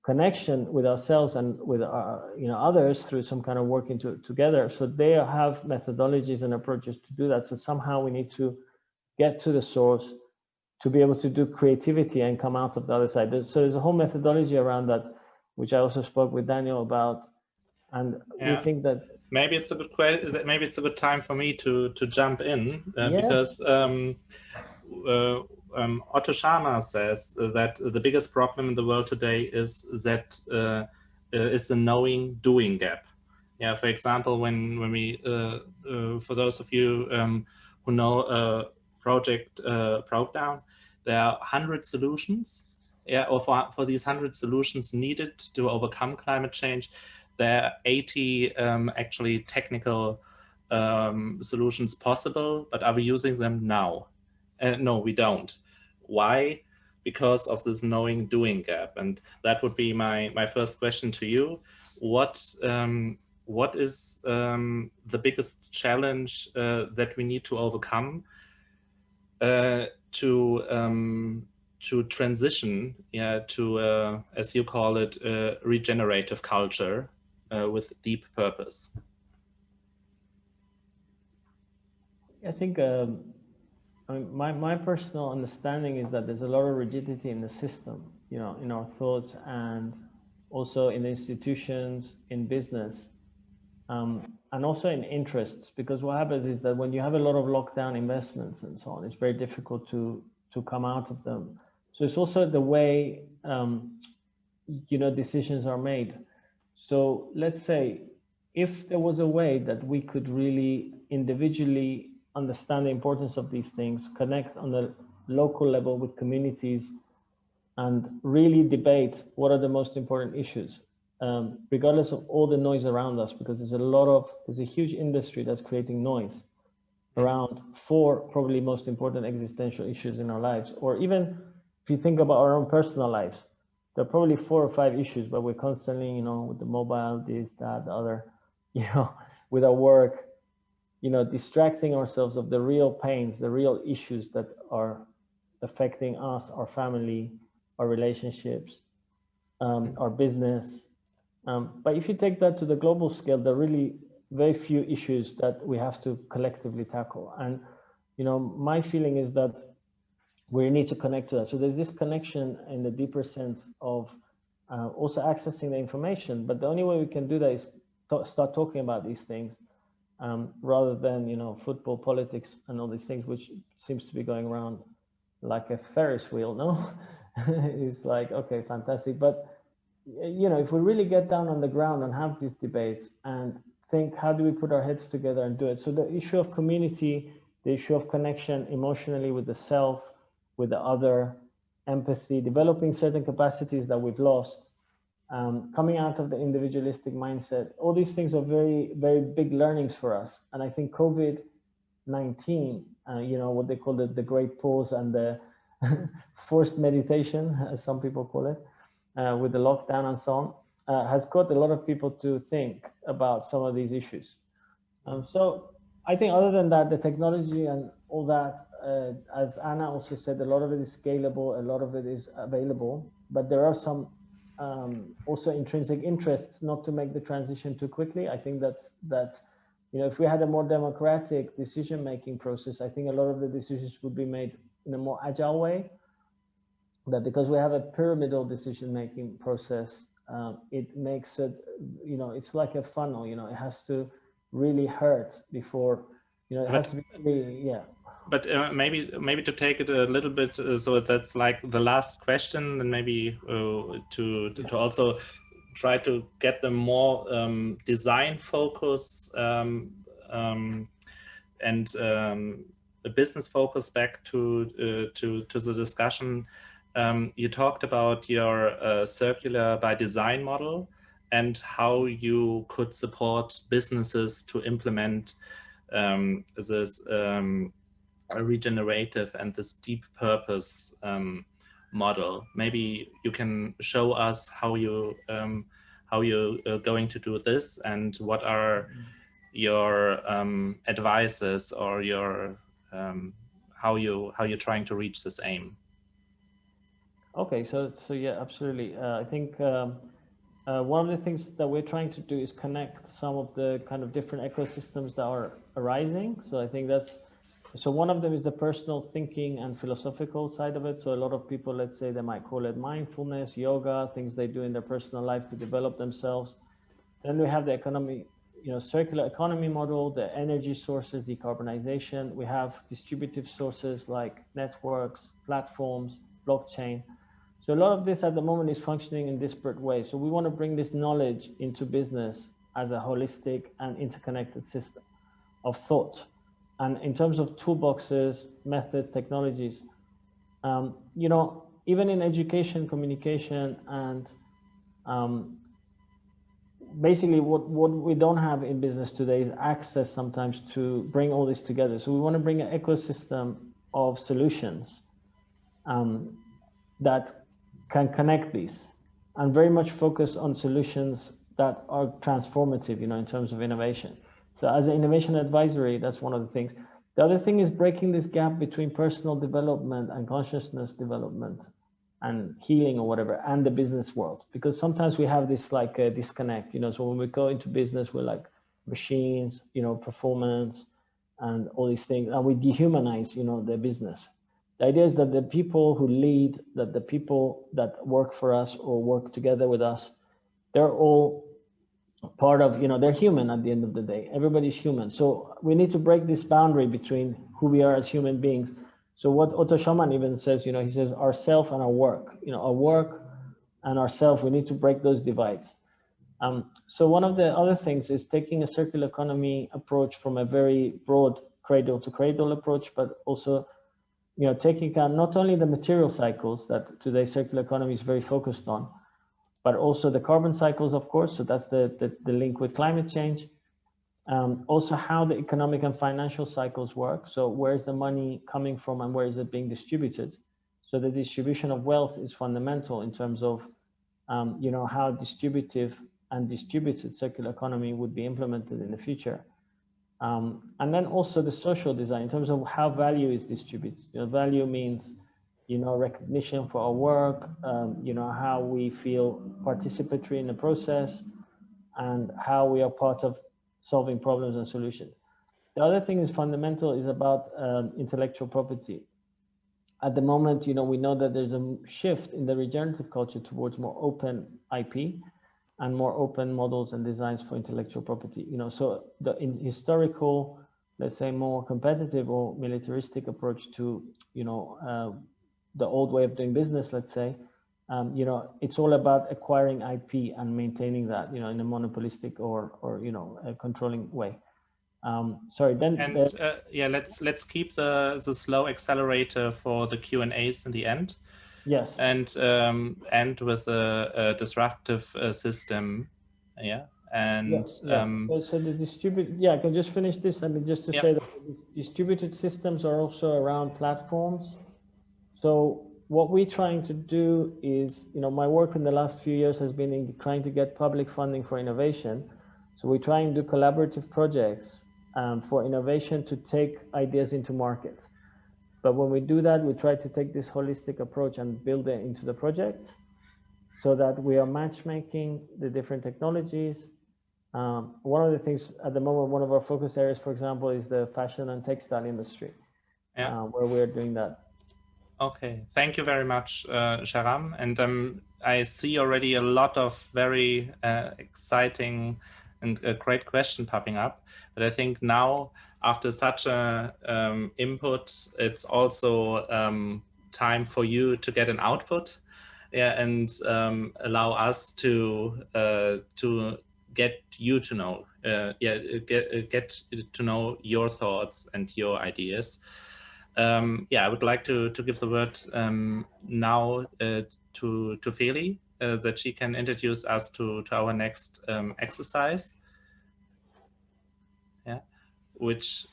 connection with ourselves and with others through some kind of working together. So they have methodologies and approaches to do that. So somehow we need to get to the source to be able to do creativity and come out of the other side. So there's a whole methodology around that, which I also spoke with Daniel about. And we think that maybe it's a good question. Maybe it's a good time for me to jump in because Otto Scharmer says that the biggest problem in the world today is that is the knowing-doing gap. Yeah, for example, when we, for those of you who know Project Breakdown, there are 100 solutions. Yeah, or for these 100 solutions needed to overcome climate change, there are 80 actually technical solutions possible, but are we using them now? No, we don't. Why? Because of this knowing-doing gap. And that would be my first question to you. What is the biggest challenge that we need to overcome to transition, to as you call it, regenerative culture with deep purpose? I think my personal understanding is that there's a lot of rigidity in the system, in our thoughts and also in the institutions, in business, and also in interests, because what happens is that when you have a lot of lockdown investments and so on, it's very difficult to come out of them. So it's also the way, decisions are made. So let's say if there was a way that we could really individually understand the importance of these things, connect on the local level with communities, and really debate what are the most important issues, regardless of all the noise around us, because there's a huge industry that's creating noise around 4 probably most important existential issues in our lives. Or even if you think about our own personal lives, there are probably 4 or 5 issues, but we're constantly, with the mobile, this, that, the other, with our work, distracting ourselves of the real pains, the real issues that are affecting us, our family, our relationships, our business. But if you take that to the global scale, there are really very few issues that we have to collectively tackle. And, my feeling is that we need to connect to that. So there's this connection in the deeper sense of also accessing the information. But the only way we can do that is start talking about these things, rather than, football, politics, and all these things, which seems to be going around like a Ferris wheel, no? It's like, okay, fantastic. But, if we really get down on the ground and have these debates and think, how do we put our heads together and do it? So the issue of community, the issue of connection emotionally with the self, with the other, empathy, developing certain capacities that we've lost, coming out of the individualistic mindset, all these things are very, very big learnings for us. And I think COVID-19, what they call the great pause and the forced meditation, as some people call it, with the lockdown and so on, has got a lot of people to think about some of these issues. So I think other than that, the technology and all that, as Anna also said, a lot of it is scalable, a lot of it is available, but there are some also intrinsic interests not to make the transition too quickly. I think that if we had a more democratic decision-making process, I think a lot of the decisions would be made in a more agile way. That because we have a pyramidal decision-making process, it makes it, it's like a funnel. It has to really hurt before, it has to be really, yeah. But maybe to take it a little bit, so that's like the last question, and maybe to also try to get them more design focus a business focus back to the discussion. You talked about your circular by design model and how you could support businesses to implement this regenerative and this deep purpose model. Maybe you can show us how you're going to do this, and what are your advices, or your how you're trying to reach this aim. Okay, so yeah, absolutely. I think one of the things that we're trying to do is connect some of the kind of different ecosystems that are arising. So I think so one of them is the personal thinking and philosophical side of it. So a lot of people, let's say, they might call it mindfulness, yoga, things they do in their personal life to develop themselves. Then we have the economy, circular economy model, the energy sources, decarbonization. We have distributive sources like networks, platforms, blockchain. So a lot of this at the moment is functioning in disparate ways. So we want to bring this knowledge into business as a holistic and interconnected system of thought. And in terms of toolboxes, methods, technologies, even in education, communication, and basically what we don't have in business today is access sometimes to bring all this together. So we want to bring an ecosystem of solutions that can connect these, and very much focus on solutions that are transformative, in terms of innovation. So as an innovation advisory, that's one of the things. The other thing is breaking this gap between personal development and consciousness development and healing or whatever, and the business world. Because sometimes we have this like a disconnect, so when we go into business, we're like machines, performance and all these things, and we dehumanize, the business. The idea is that the people who lead, that the people that work for us or work together with us, they're all part of, they're human at the end of the day. Everybody's human. So we need to break this boundary between who we are as human beings. So what Otto Schumann even says, he says our self and our work, our work and our self, we need to break those divides. So one of the other things is taking a circular economy approach from a very broad cradle to cradle approach, but also taking account not only the material cycles that today circular economy is very focused on, but also the carbon cycles, of course. So that's the link with climate change. Also how the economic and financial cycles work. So where's the money coming from and where is it being distributed? So the distribution of wealth is fundamental in terms of, how distributive and distributed circular economy would be implemented in the future. And then also the social design in terms of how value is distributed. Value means, recognition for our work, how we feel participatory in the process, and how we are part of solving problems and solutions. The other thing is fundamental is about intellectual property. At the moment, we know that there's a shift in the regenerative culture towards more open IP and more open models and designs for intellectual property. So the historical, let's say, more competitive or militaristic approach to, the old way of doing business, let's say, it's all about acquiring IP and maintaining that, in a monopolistic or a controlling way. Sorry, then. And yeah, let's keep the slow accelerator for the Q&As in the end. Yes. And end with a disruptive system. Yeah. And so the I can just finish this. I mean, just to say that distributed systems are also around platforms. So what we're trying to do is, my work in the last few years has been in trying to get public funding for innovation. So we try and do collaborative projects for innovation to take ideas into market. But when we do that, we try to take this holistic approach and build it into the project so that we are matchmaking the different technologies. One of the things at the moment, one of our focus areas, for example, is the fashion and textile industry, where we're doing that. Okay, thank you very much, Sharam. And I see already a lot of very exciting and a great question popping up. But I think now, after such a input, it's also time for you to get an output, and allow us to get you to know get to know your thoughts and your ideas. Yeah, I would like to give the word now to Feli, that she can introduce us to our next exercise. Yeah, which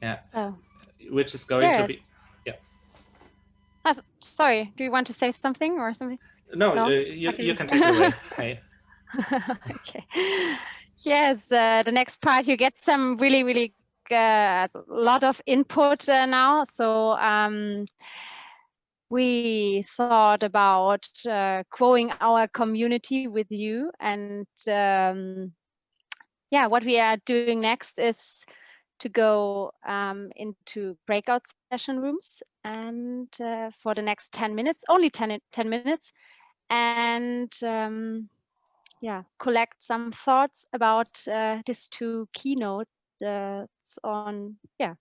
is going to be. Sorry, do you want to say something or something? No, you can take it away. Hey. Okay. Yes, the next part, you get some really a lot of input now. So we thought about growing our community with you, and yeah, what we are doing next is to go into breakout session rooms, and for the next 10 minutes, only 10 minutes, and yeah, collect some thoughts about these two keynotes on, yeah.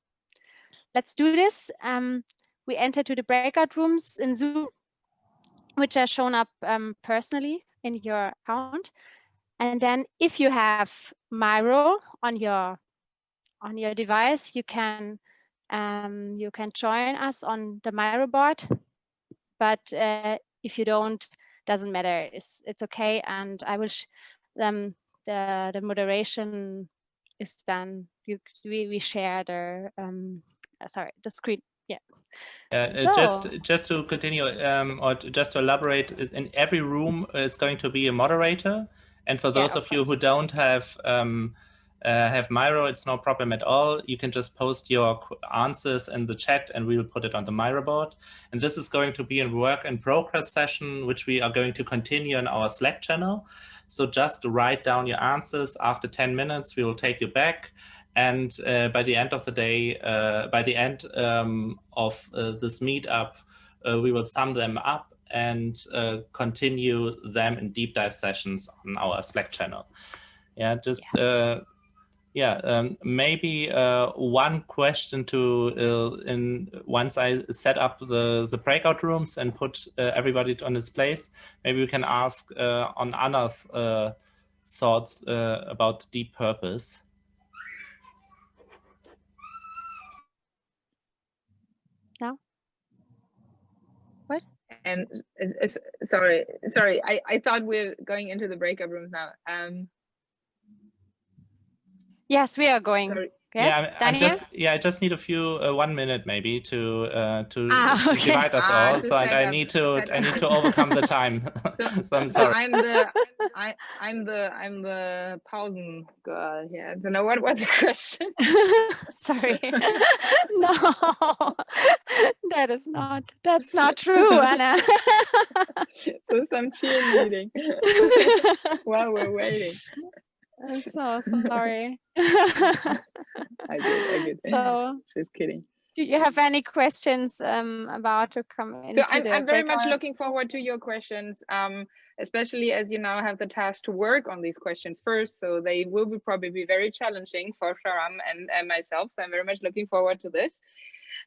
Let's do this. We enter to the breakout rooms in Zoom, which are shown up personally in your account. And then if you have Miro on your device, you can join us on the Miro board. But if you don't, doesn't matter. It's okay. And I wish the moderation is done. We share the the screen. Yeah. Just to continue, or just to elaborate, in every room is going to be a moderator, and for those of you who don't have Miro, it's no problem at all. You can just post your answers in the chat, and we will put it on the Miro board. And this is going to be a work in progress session, which we are going to continue in our Slack channel. So just write down your answers. After 10 minutes, we will take you back. And by the end of the day, by the end of this meetup, we will sum them up and continue them in deep dive sessions on our Slack channel. Yeah, just maybe one question to once I set up the breakout rooms and put everybody on its place, maybe we can ask on Anna's thoughts about deep purpose. No. What? And sorry, I thought we're going into the breakout rooms now. Yes, we are going. Sorry. Yes, I just need a few 1 minute maybe to okay. divide us all. So I need to overcome the time. So I'm sorry. I'm the pausen girl here. I don't know what was the question. Sorry. No, that's not true, Anna. So some cheerleading while we're waiting. I'm so sorry. I get. So, just kidding. Do you have any questions about to come into So I'm very much looking forward to your questions, especially as you now have the task to work on these questions first. So they will probably be very challenging for Sharam and myself. So I'm very much looking forward to this.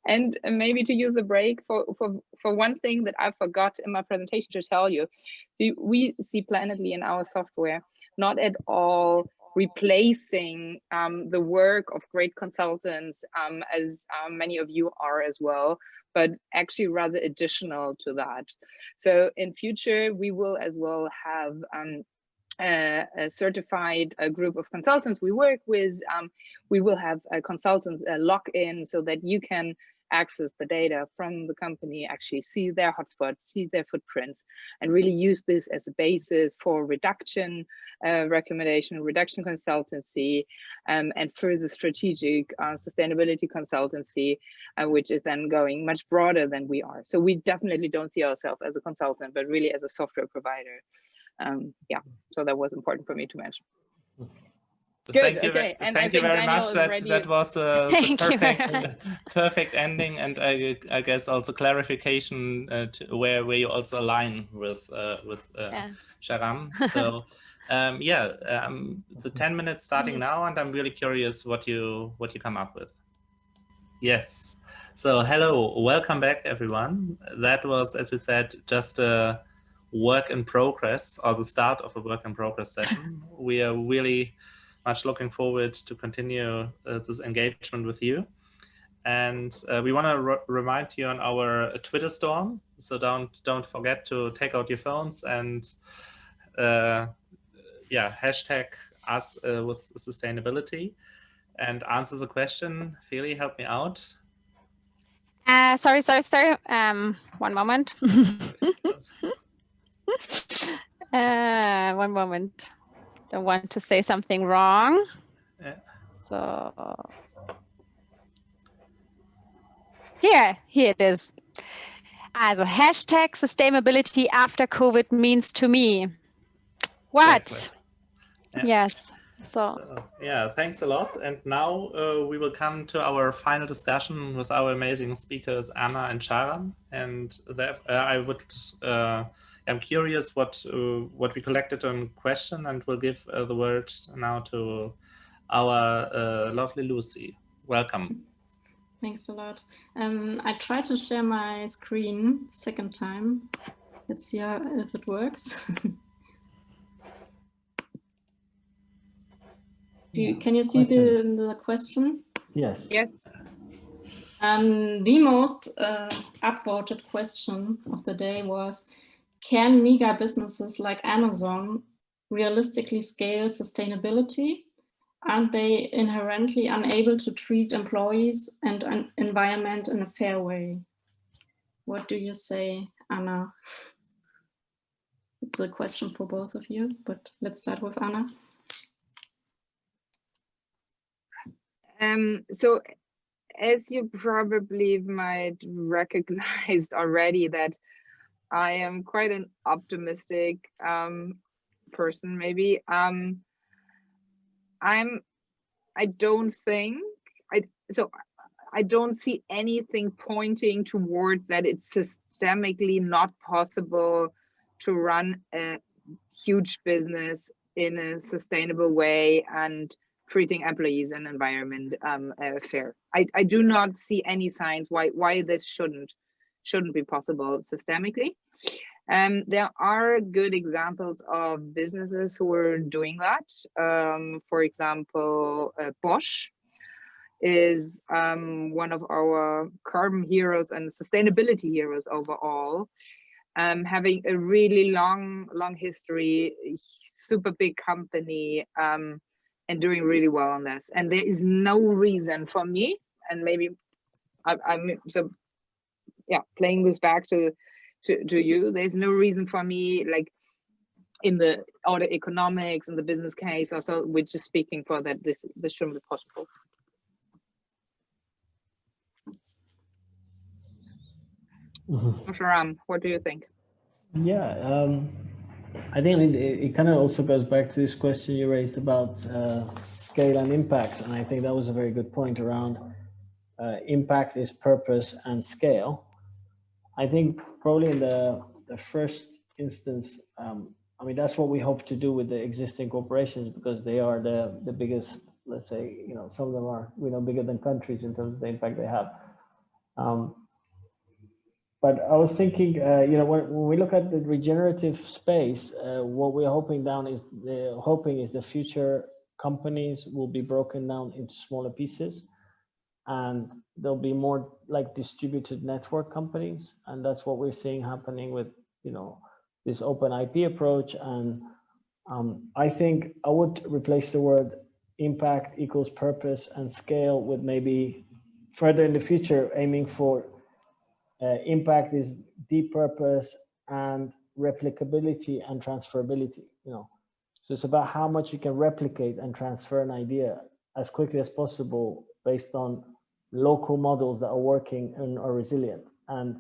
And maybe to use the break for one thing that I forgot in my presentation to tell you. So we see Planetly in our software not at all replacing the work of great consultants, as many of you are as well, but actually rather additional to that. So in future, we will as well have a certified group of consultants we work with. We will have consultants log in so that you can access the data from the company, actually see their hotspots, see their footprints, and really use this as a basis for reduction recommendation, reduction consultancy, and further strategic sustainability consultancy, which is then going much broader than we are. So we definitely don't see ourselves as a consultant, but really as a software provider. Yeah, so that was important for me to mention. Good. Okay. And thank you very much. That was the perfect ending, and I guess also clarification to where you also align with Sharam. So the 10 minutes starting now, and I'm really curious what you come up with. Yes. So hello, welcome back, everyone. That was, as we said, just a work in progress, or the start of a work in progress session. We are really much looking forward to continue this engagement with you. And we want to remind you on our Twitter storm. So don't forget to take out your phones and hashtag us with sustainability and answer the question. Feli, help me out. Sorry. One moment. One moment. Don't want to say something wrong. Yeah. So here it is. Also hashtag sustainability after COVID means to me. What? Exactly. Yeah. Yes. So yeah, thanks a lot. And now we will come to our final discussion with our amazing speakers, Anna and Sharam. And I'm curious what we collected on question, and we'll give the word now to our lovely Lucy. Welcome. Thanks a lot. I tried to share my screen second time. Let's see if it works. Can you see the question? Yes. Yes. The most upvoted question of the day was, can mega businesses like Amazon realistically scale sustainability? Aren't they inherently unable to treat employees and an environment in a fair way? What do you say, Anna? It's a question for both of you, but let's start with Anna. So as you probably might recognize already, that I am quite an optimistic person, maybe. I don't see anything pointing towards that it's systemically not possible to run a huge business in a sustainable way and treating employees and environment fair. I do not see any signs why this shouldn't be possible systemically. There are good examples of businesses who are doing that. For example, Bosch is one of our carbon heroes and sustainability heroes overall, having a really long history, super big company, and doing really well on this. And there is no reason for me, and maybe playing this back to you, there's no reason for me, like in the economics and the business case, also we're just speaking for that this shouldn't be possible. Sharam, what do you think? Yeah, I think it kind of also goes back to this question you raised about scale and impact, and I think that was a very good point around impact is purpose and scale. I think probably in the first instance, I mean, that's what we hope to do with the existing corporations, because they are the biggest, let's say, you know, some of them are, bigger than countries in terms of the impact they have. But I was thinking, when we look at the regenerative space, what we're hoping is the future companies will be broken down into smaller pieces, and there'll be more like distributed network companies, and that's what we're seeing happening with, this open IP approach. And I think I would replace the word impact equals purpose and scale with maybe further in the future aiming for impact is deep purpose and replicability and transferability. So it's about how much you can replicate and transfer an idea as quickly as possible based on local models that are working and are resilient, and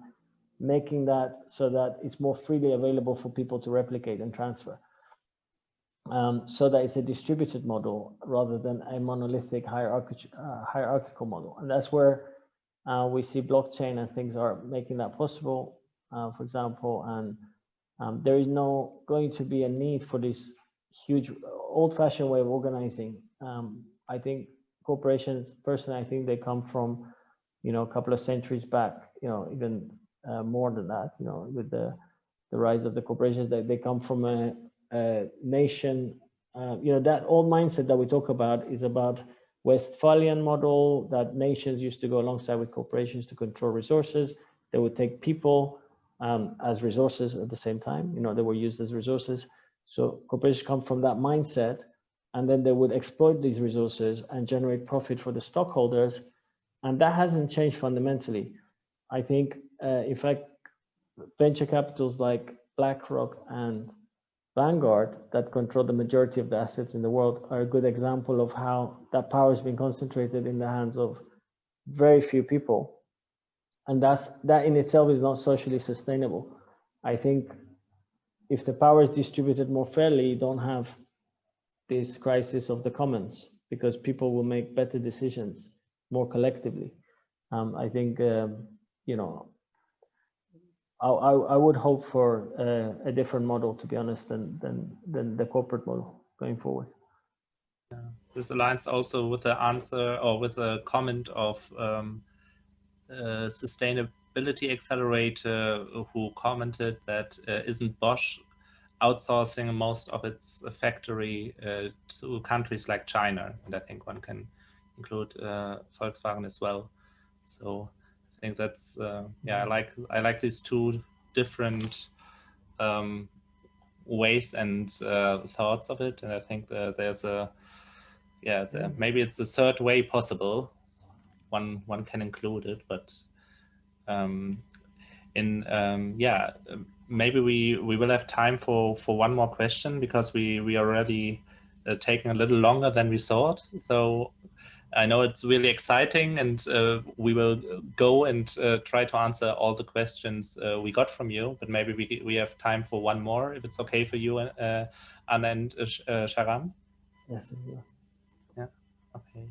making that so that it's more freely available for people to replicate and transfer. So that it's a distributed model rather than a monolithic hierarchical model. And that's where we see blockchain and things are making that possible, for example. And there is going to be a need for this huge old-fashioned way of organizing. I think corporations, personally, I think they come from, a couple of centuries back, even more than that, with the the rise of the corporations, that they come from a nation. That old mindset that we talk about is about Westphalian model, that nations used to go alongside with corporations to control resources. They would take people as resources at the same time. They were used as resources. So corporations come from that mindset, and then they would exploit these resources and generate profit for the stockholders. And that hasn't changed fundamentally. I think, in fact, venture capitals like BlackRock and Vanguard that control the majority of the assets in the world are a good example of how that power has been concentrated in the hands of very few people. And that in itself is not socially sustainable. I think if the power is distributed more fairly, you don't have this crisis of the commons, because people will make better decisions more collectively. I think, I would hope for a different model, to be honest, than the corporate model going forward. This aligns also with the answer, or with the comment of Sustainability Accelerator, who commented that isn't Bosch outsourcing most of its factory to countries like China, and I think one can include Volkswagen as well. So I think that's I like these two different ways and thoughts of it, and I think there's maybe it's a third way possible. One can include it, but maybe we will have time for one more question, because we already taking a little longer than we thought. So I know it's really exciting, and we will go and try to answer all the questions we got from you, but maybe we have time for one more, if it's okay for you, Anna and Sharam? Yes. Yeah, okay.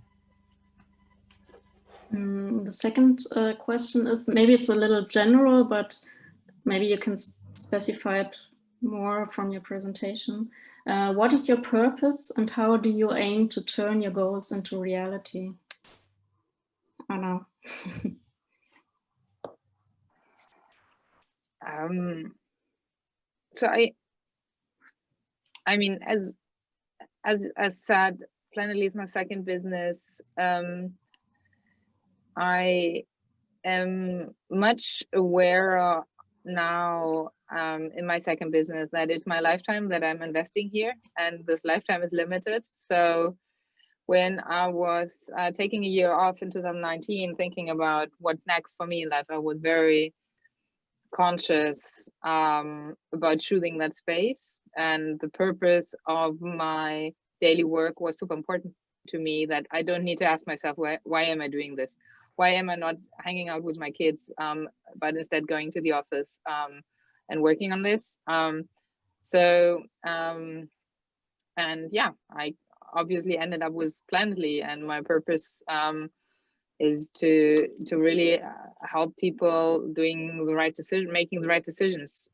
The second question is, maybe it's a little general, but maybe you can specify it more from your presentation. What is your purpose, and how do you aim to turn your goals into reality? Anna. So I mean, as said, Planetly is my second business. I am much aware now in my second business that it's my lifetime that I'm investing here, and this lifetime is limited. So when I was taking a year off in 2019, thinking about what's next for me in life, I was very conscious about choosing that space, and the purpose of my daily work was super important to me, that I don't need to ask myself, why am I doing this? Why am I not hanging out with my kids, but instead going to the office and working on this? And yeah, I obviously ended up with Planetly, and my purpose is to really help people doing the right decision, making the right decisions,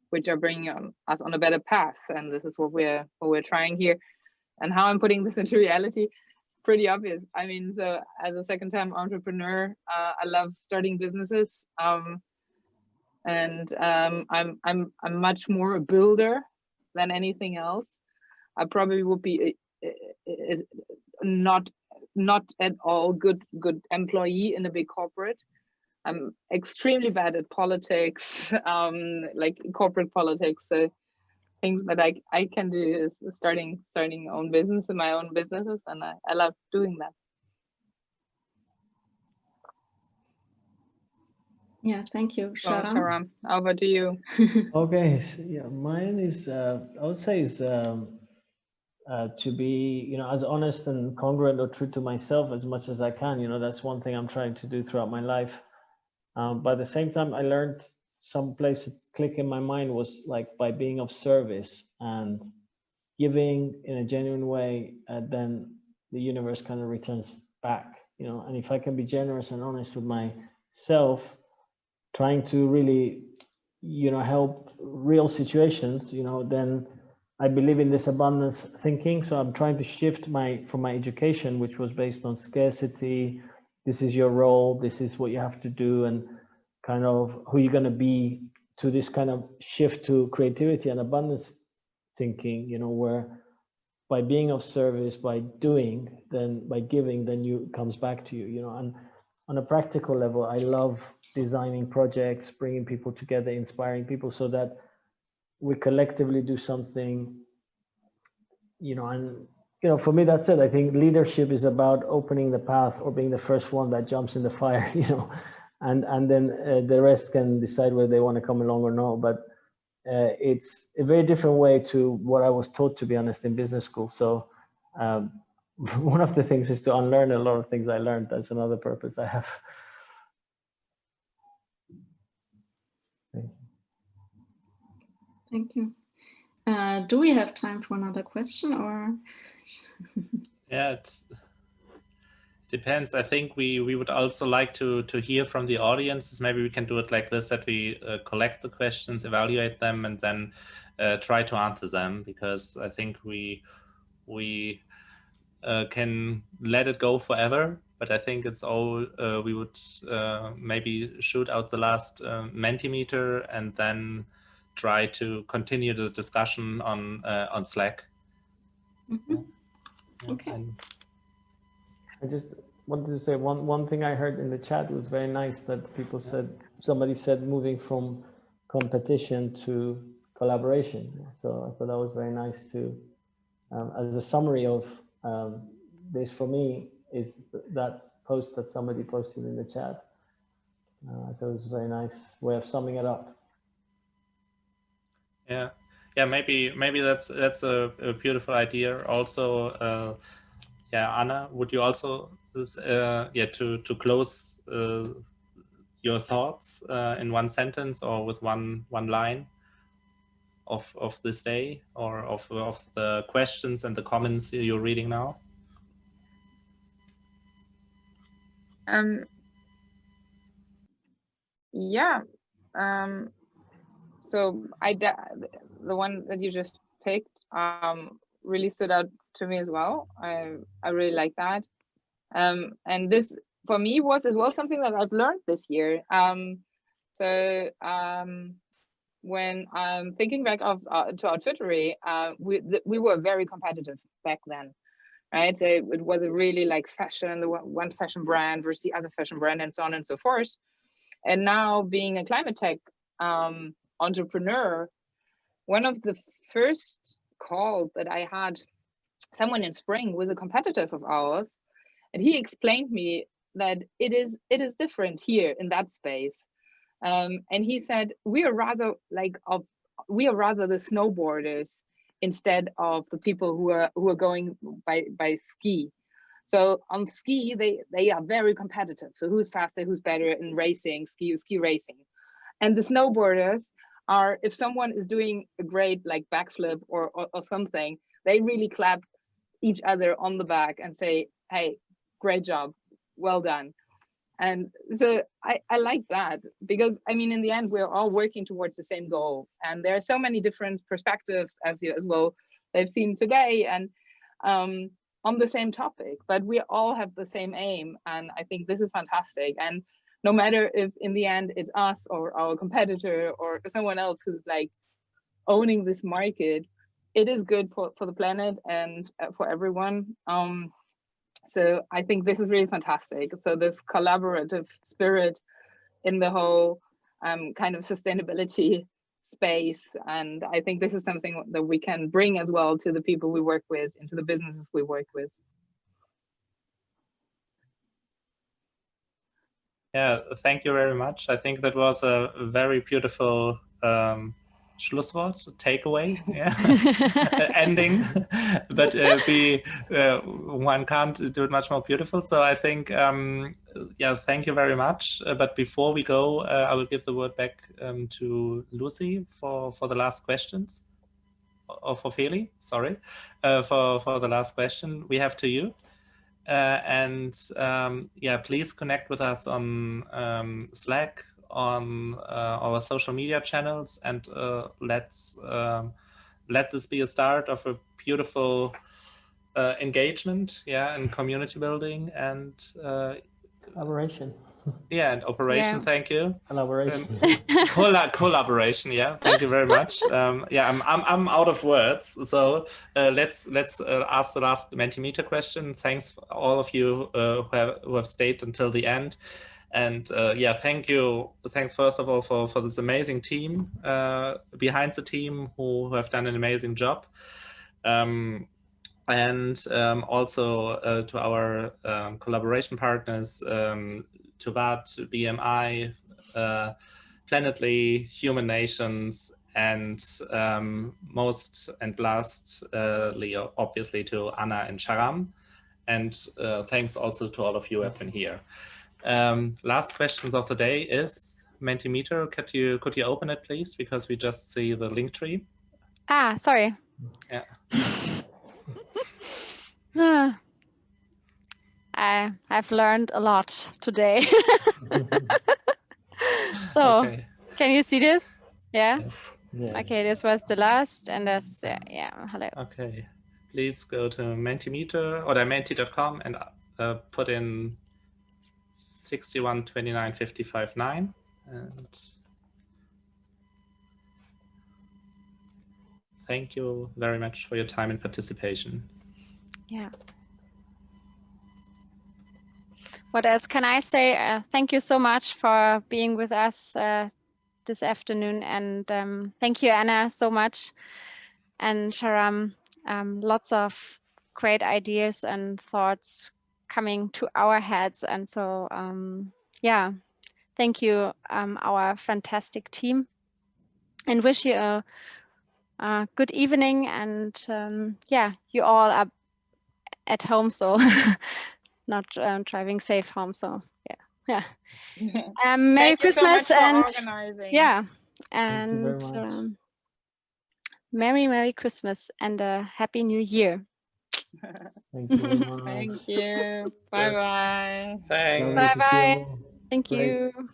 which are bringing us on a better path. And this is what we're trying here. And how I'm putting this into reality, pretty obvious. I mean, so as a second-time entrepreneur, I love starting businesses, and I'm much more a builder than anything else. I probably would be not at all good employee in a big corporate. I'm extremely bad at politics, like corporate politics. So things that I can do is starting own business in my own businesses, and I love doing that. Yeah, thank you, Sharam. Sharam, over to you. Okay, so yeah, mine is I would say is to be, as honest and congruent or true to myself as much as I can. That's one thing I'm trying to do throughout my life. But at the same time, I learned some place click in my mind was like by being of service and giving in a genuine way, then the universe kind of returns back. And if I can be generous and honest with myself, trying to really, help real situations, then I believe in this abundance thinking. So I'm trying to shift from my education, which was based on scarcity. This is your role. This is what you have to do, and kind of who you're going to be to this kind of shift to creativity and abundance thinking, you know, where by being of service, by doing, then by giving, then you comes back to you, you know. And on a practical level, I love designing projects, bringing people together, inspiring people so that we collectively do something, you know. And, you know, for me, that's it. I think leadership is about opening the path or being the first one that jumps in the fire, you know, and then the rest can decide whether they want to come along or not. But it's a very different way to what I was taught, to be honest, in business school. So one of the things is to unlearn a lot of things I learned. That's another purpose I have. Thank you. Do we have time for another question, or? Yeah, it depends. I think we would also like to hear from the audiences. Maybe we can do it like this, that we collect the questions, evaluate them, and then try to answer them, because I think we can let it go forever, but I think it's all we would maybe shoot out the last Mentimeter and then try to continue the discussion on Slack. Mm-hmm. Okay. I just wanted to say one thing I heard in the chat was very nice, that people said, somebody said moving from competition to collaboration. So I thought that was very nice too. As a summary of this for me is that post that somebody posted in the chat. I thought it was a very nice way of summing it up. Yeah, maybe that's a beautiful idea. Also, yeah, Anna, would you also to close your thoughts in one sentence or with one line of this day, or of the questions and the comments you're reading now? Yeah. So the one that you just picked really stood out to me as well. I really like that. And this for me was as well something that I've learned this year. When I'm thinking back to our Twittery, we were very competitive back then, right? So it was a really like fashion, the one fashion brand versus the other fashion brand, and so on and so forth. And now being a climate tech entrepreneur, one of the first calls that I had, someone in Spring was a competitor of ours, and he explained me that it is different here in that space. And he said we are rather the snowboarders instead of the people who are going by ski. So on ski, they are very competitive. So who's faster, who's better in racing, ski racing. And the snowboarders are, if someone is doing a great like backflip or something, they really clap each other on the back and say, hey, great job, well done. And so I like that, because I mean, in the end, we're all working towards the same goal. And there are so many different perspectives, as you as well have seen today, and on the same topic, but we all have the same aim. And I think this is fantastic. And no matter if in the end it's us or our competitor or someone else who's like owning this market, it is good for the planet and for everyone. So I think this is really fantastic. So this collaborative spirit in the whole kind of sustainability space. And I think this is something that we can bring as well to the people we work with, into the businesses we work with. Yeah, thank you very much. I think that was a very beautiful Schlusswort, takeaway, yeah, ending. But one can't do it much more beautiful. So I think, yeah, thank you very much. But before we go, I will give the word back to Lucy for the last questions, or for Feli, sorry, for the last question we have to you. Yeah, please connect with us on Slack, on our social media channels, and let this be a start of a beautiful engagement, yeah, and community building and collaboration. Yeah, and operation. Yeah. Thank you. Collaboration. Collaboration. Yeah, thank you very much. Yeah, I'm out of words. So let's ask the last Mentimeter question. Thanks for all of you who have stayed until the end. And yeah, thank you. Thanks first of all for this amazing team behind the team who have done an amazing job. And also to our collaboration partners, to VAT, BMI, Planetly, HumanNations, and most and lastly, obviously to Anna and Sharam. And thanks also to all of you who have been here. Last questions of the day is Mentimeter. Could you open it, please? Because we just see the link tree. Ah, sorry. Yeah. I've learned a lot today. So, Okay. can you see this? Yeah. Yes. Yes. Okay, this was the last, and that's yeah. Hello. Okay. Please go to Mentimeter or menti.com and put in 612955.9 and thank you very much for your time and participation. Yeah. What else can I say? Thank you so much for being with us this afternoon, and thank you, Anna, so much, and Sharam. Lots of great ideas and thoughts coming to our heads, and so yeah, thank you, our fantastic team, and wish you a good evening. And yeah, you all are at home, so not driving safe home. So yeah. Merry Thank you so Christmas much for and organizing. yeah, Thank you very and much. Merry Christmas and a Happy New Year. Thank you very much. Thank you. Bye bye. Thanks. Lovely to see Bye-bye. you. Thank Great. you.